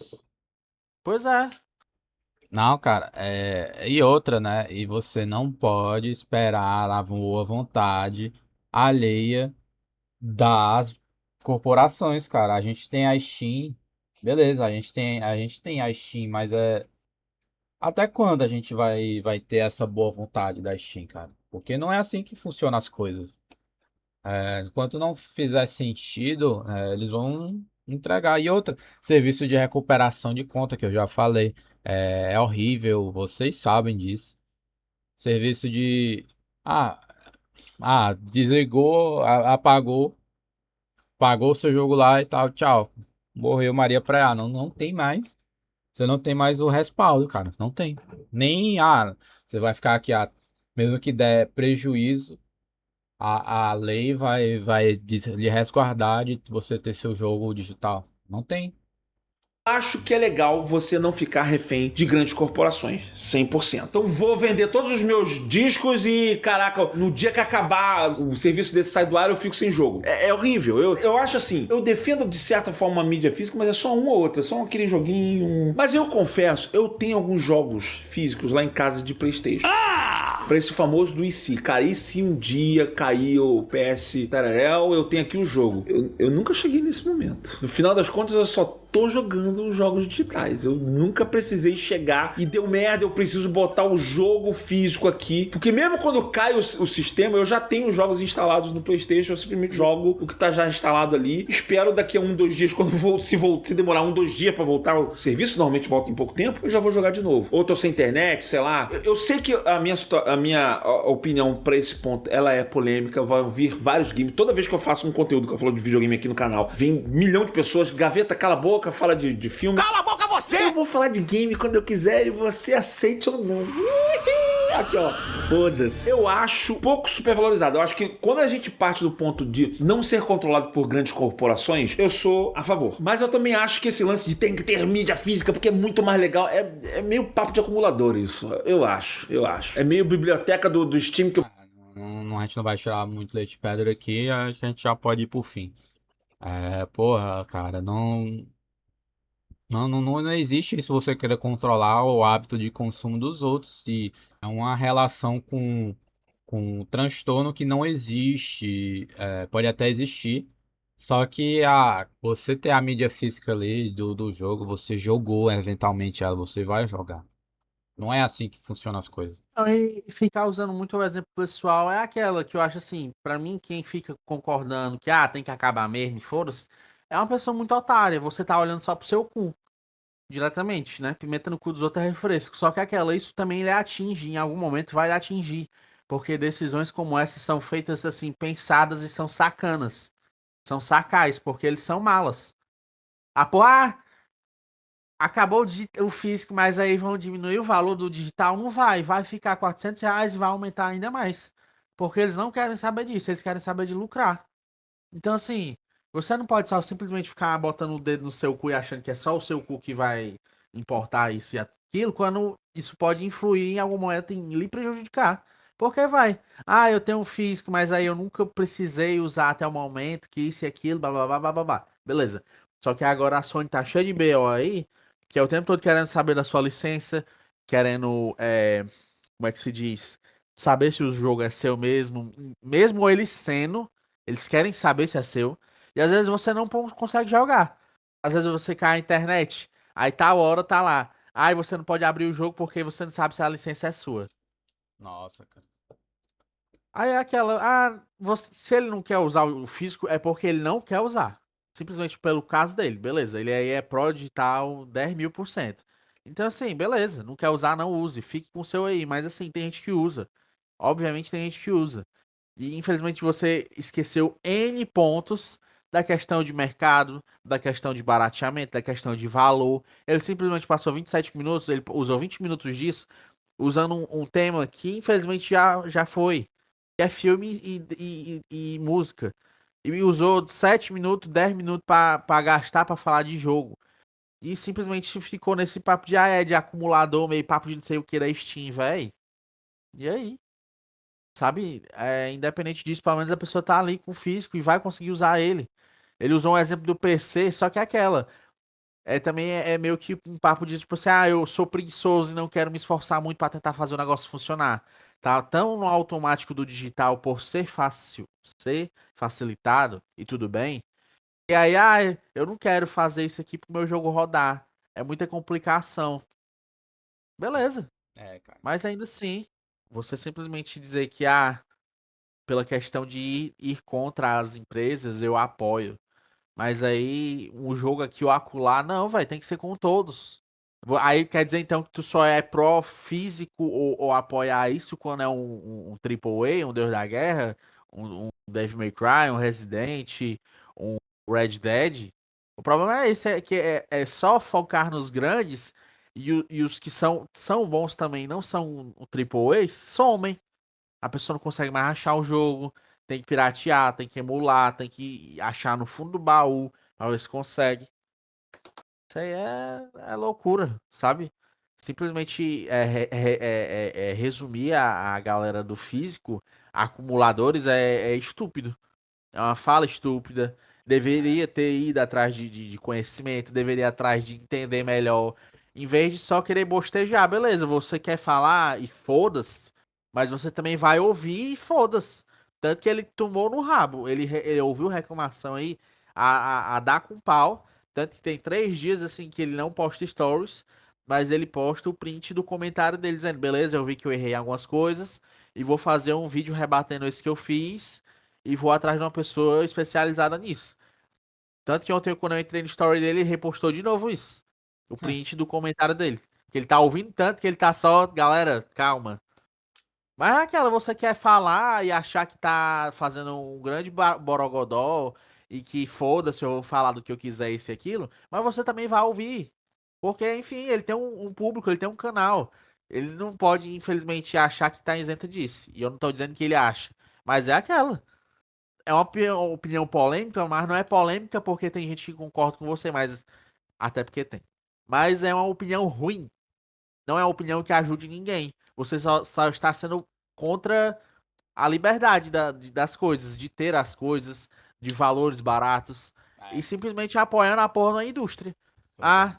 Pois é. Não, cara, e outra, né? E você não pode esperar a boa vontade alheia das corporações, cara. A gente tem a Steam, beleza, a gente tem a Steam, mas até quando a gente vai ter essa boa vontade da Steam, cara? Porque não é assim que funcionam as coisas. Enquanto não fizer sentido, eles vão entregar. E outra, serviço de recuperação de conta, que eu já falei, é horrível, vocês sabem disso. Serviço de. Ah, desligou, apagou, pagou o seu jogo lá e tal, tchau. Morreu Maria Praia. Não, não tem mais. Você não tem mais o respaldo, cara. Não tem. Nem, você vai ficar aqui, mesmo que der prejuízo. A lei vai lhe resguardar de você ter seu jogo digital. Não tem. Acho que é legal você não ficar refém de grandes corporações, 100%. Então vou vender todos os meus discos e, caraca, no dia que acabar o serviço desse sai do ar, eu fico sem jogo. É horrível. Eu acho assim, eu defendo de certa forma a mídia física, mas é só uma ou outra, só aquele joguinho. Mas eu confesso, eu tenho alguns jogos físicos lá em casa de PlayStation. Pra esse famoso do IC. Cara, e se um dia cair o PS Tararel, eu tenho aqui o jogo. Eu nunca cheguei nesse momento. No final das contas, eu só tô jogando os jogos digitais. Eu nunca precisei chegar e deu merda, eu preciso botar o jogo físico aqui. Porque mesmo quando cai o sistema, eu já tenho os jogos instalados no PlayStation, eu simplesmente jogo o que tá já instalado ali. Espero daqui a 1-2 dias, quando se demorar 1-2 dias pra voltar o serviço, normalmente volta em pouco tempo, eu já vou jogar de novo. Ou tô sem internet, sei lá. Eu sei que a minha opinião pra esse ponto, ela é polêmica, vai vir vários games. Toda vez que eu faço um conteúdo que eu falo de videogame aqui no canal, vem 1 milhão de pessoas, gaveta, cala a boca, fala de filme. Cala a boca você! Eu vou falar de game quando eu quiser e você aceite ou não. Aqui, ó. Foda-se. Eu acho pouco supervalorizado. Eu acho que quando a gente parte do ponto de não ser controlado por grandes corporações, eu sou a favor. Mas eu também acho que esse lance de tem que ter mídia física porque é muito mais legal, é meio papo de acumulador isso. Eu acho. É meio biblioteca do Steam que eu... A gente não vai tirar muito leite de pedra aqui, acho que a gente já pode ir pro fim. Porra, cara, não existe isso você querer controlar o hábito de consumo dos outros. E é uma relação com transtorno que não existe. Pode até existir. Só que você ter a mídia física ali do jogo, você jogou eventualmente ela, você vai jogar. Não é assim que funcionam as coisas. E ficar usando muito o exemplo pessoal é aquela que eu acho assim, pra mim, quem fica concordando que tem que acabar mesmo, e foda-se, é uma pessoa muito otária. Você tá olhando só pro seu cu, diretamente, né? Pimenta no cu dos outros é refresco. Só que isso também lhe atinge, em algum momento vai lhe atingir. Porque decisões como essas são feitas assim, pensadas e são sacanas. São sacais, porque eles são malas. Acabou o físico, mas aí vão diminuir o valor do digital? Não vai. Vai ficar R$ 400 e vai aumentar ainda mais. Porque eles não querem saber disso, eles querem saber de lucrar. Então, assim, você não pode só simplesmente ficar botando o dedo no seu cu e achando que é só o seu cu que vai importar isso e aquilo, quando isso pode influir em algum momento em lhe prejudicar. Porque vai. Eu tenho um físico, mas aí eu nunca precisei usar até o momento, que isso e aquilo, blá blá blá blá blá blá. Beleza. Só que agora a Sony tá cheia de BO aí, que é o tempo todo querendo saber da sua licença, querendo, como é que se diz? Saber se o jogo é seu mesmo, mesmo ele sendo, eles querem saber se é seu, e às vezes você não consegue jogar. Às vezes você cai na internet, aí tal hora tá lá. Aí você não pode abrir o jogo porque você não sabe se a licença é sua. Nossa, cara. Aí é aquela, se ele não quer usar o físico, é porque ele não quer usar. Simplesmente pelo caso dele, beleza. Ele aí é pró digital 10.000%. Então, assim, beleza. Não quer usar, não use. Fique com o seu aí. Mas, assim, tem gente que usa. Obviamente tem gente que usa. E, infelizmente, você esqueceu N pontos da questão de mercado, da questão de barateamento, da questão de valor. Ele simplesmente passou 27 minutos, ele usou 20 minutos disso, usando um tema que, infelizmente, já foi. Que é filme e música. E usou 7 minutos, 10 minutos pra gastar pra falar de jogo. E simplesmente ficou nesse papo de acumulador, meio papo de não sei o que da Steam, velho. E aí? Sabe? Independente disso, pelo menos a pessoa tá ali com o físico e vai conseguir usar ele. Ele usou um exemplo do PC, só que é aquela. Também é meio que um papo de tipo assim, eu sou preguiçoso e não quero me esforçar muito pra tentar fazer o negócio funcionar. Tá tão no automático do digital por ser fácil, ser facilitado e tudo bem. E aí, eu não quero fazer isso aqui pro meu jogo rodar. É muita complicação. Beleza. Cara. Mas ainda assim, você simplesmente dizer que, pela questão de ir contra as empresas, eu apoio. Mas aí, um jogo aqui ou acolá, não, vai, tem que ser com todos. Aí quer dizer então que tu só é pró físico ou apoiar isso quando é um AAA, um Deus da Guerra, um Devil May Cry, um Resident, um Red Dead. O problema é esse, é que é só focar nos grandes e os que são bons também não são um AAA, somem. A pessoa não consegue mais achar o jogo, tem que piratear, tem que emular, tem que achar no fundo do baú pra ver se consegue. isso aí é loucura, sabe? Simplesmente resumir a galera do físico, acumuladores, é estúpido. É uma fala estúpida. Deveria ter ido atrás de conhecimento, deveria ir atrás de entender melhor. Em vez de só querer bostejar, beleza, você quer falar e foda-se, mas você também vai ouvir e foda-se. Tanto que ele tomou no rabo. Ele ouviu reclamação aí a dar com pau. Tanto que tem 3 dias assim que ele não posta stories, mas ele posta o print do comentário dele dizendo: beleza, eu vi que eu errei em algumas coisas e vou fazer um vídeo rebatendo isso que eu fiz e vou atrás de uma pessoa especializada nisso. Tanto que ontem, quando eu entrei no story dele, ele repostou de novo isso. O print do comentário dele. Que ele tá ouvindo tanto que ele tá só, galera, calma. Mas é aquela, você quer falar e achar que tá fazendo um grande borogodó e que foda-se, eu vou falar do que eu quiser isso e aquilo, mas você também vai ouvir. Porque, enfim, ele tem um público, ele tem um canal. Ele não pode, infelizmente, achar que tá isento disso. E eu não tô dizendo que ele acha. Mas é aquela. É uma opinião polêmica, mas não é polêmica porque tem gente que concorda com você, mas até porque tem. Mas é uma opinião ruim. Não é uma opinião que ajude ninguém. Você só está sendo contra a liberdade das coisas, de ter as coisas, de valores baratos. E simplesmente apoiando a porra na indústria. Ah,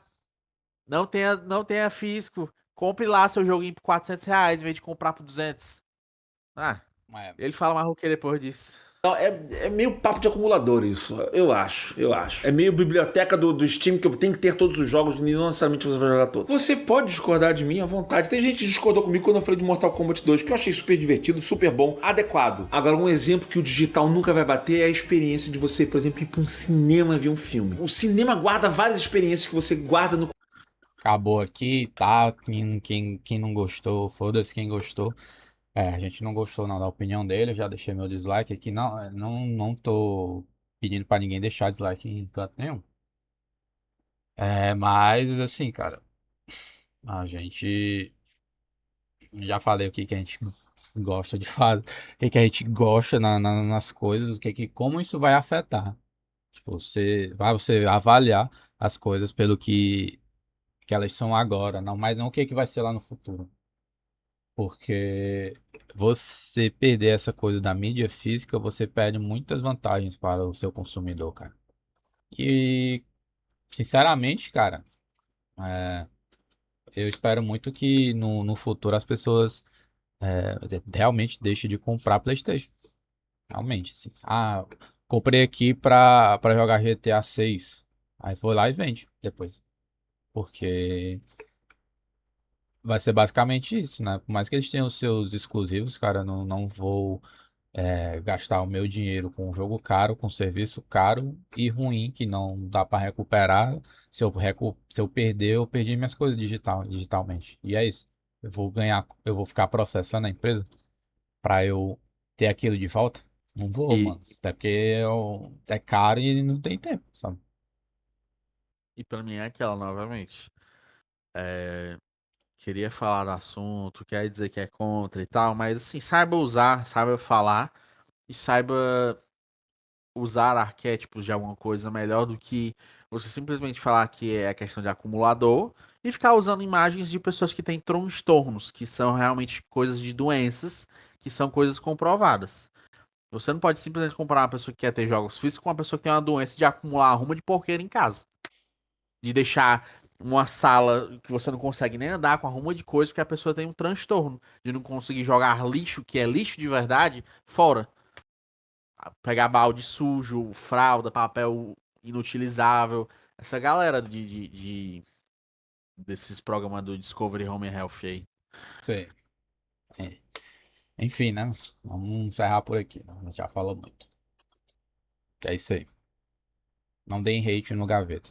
não tenha físico. Compre lá seu joguinho por R$ 400 em vez de comprar por 200. Ah, ele fala mais o que depois disso. Não, é meio papo de acumulador isso, eu acho. É meio biblioteca do Steam que eu tenho que ter todos os jogos e não necessariamente você vai jogar todos. Você pode discordar de mim à vontade. Tem gente que discordou comigo quando eu falei de Mortal Kombat 2, que eu achei super divertido, super bom, adequado. Agora, um exemplo que o digital nunca vai bater é a experiência de você, por exemplo, ir pra um cinema ver um filme. O cinema guarda várias experiências que você guarda no... Acabou aqui, tá? Quem não gostou, foda-se quem gostou. A gente não gostou não da opinião dele, eu já deixei meu dislike aqui. Não tô pedindo pra ninguém deixar dislike em canto nenhum. Mas assim, cara, a gente já falei o que que a gente gosta de fazer, o que que a gente gosta nas coisas, como isso vai afetar. Tipo, você avaliar as coisas pelo que elas são agora, não o que que vai ser lá no futuro. Porque você perder essa coisa da mídia física, você perde muitas vantagens para o seu consumidor, cara. E, sinceramente, cara, é, eu espero muito que no futuro as pessoas realmente deixem de comprar PlayStation. Realmente, assim. Ah, comprei aqui pra jogar GTA 6. Aí foi lá e vende depois. Porque vai ser basicamente isso, né? Por mais que eles tenham os seus exclusivos, cara, não vou gastar o meu dinheiro com um jogo caro, com um serviço caro e ruim, que não dá para recuperar. Se eu perder, eu perdi minhas coisas digitalmente. E é isso. Eu vou ficar processando a empresa para eu ter aquilo de volta? Não vou, E, mano. Até porque é caro e não tem tempo, sabe? e pra mim é aquela, novamente. Queria falar do assunto, quer dizer que é contra e tal, mas assim, saiba usar, saiba falar e saiba usar arquétipos de alguma coisa melhor do que você simplesmente falar que é questão de acumulador e ficar usando imagens de pessoas que têm transtornos, que são realmente coisas de doenças, que são coisas comprovadas. Você não pode simplesmente comparar uma pessoa que quer ter jogos físicos com uma pessoa que tem uma doença de acumular arruma de porqueira em casa. De deixar uma sala que você não consegue nem andar com arruma de coisa porque a pessoa tem um transtorno. De não conseguir jogar lixo, que é lixo de verdade, fora. Pegar balde sujo, fralda, papel inutilizável. Essa galera desses programas do Discovery Home and Health aí. Sei. É. Enfim, né? Vamos encerrar por aqui, né? A gente já falou muito. É isso aí. Não deem hate no gaveta.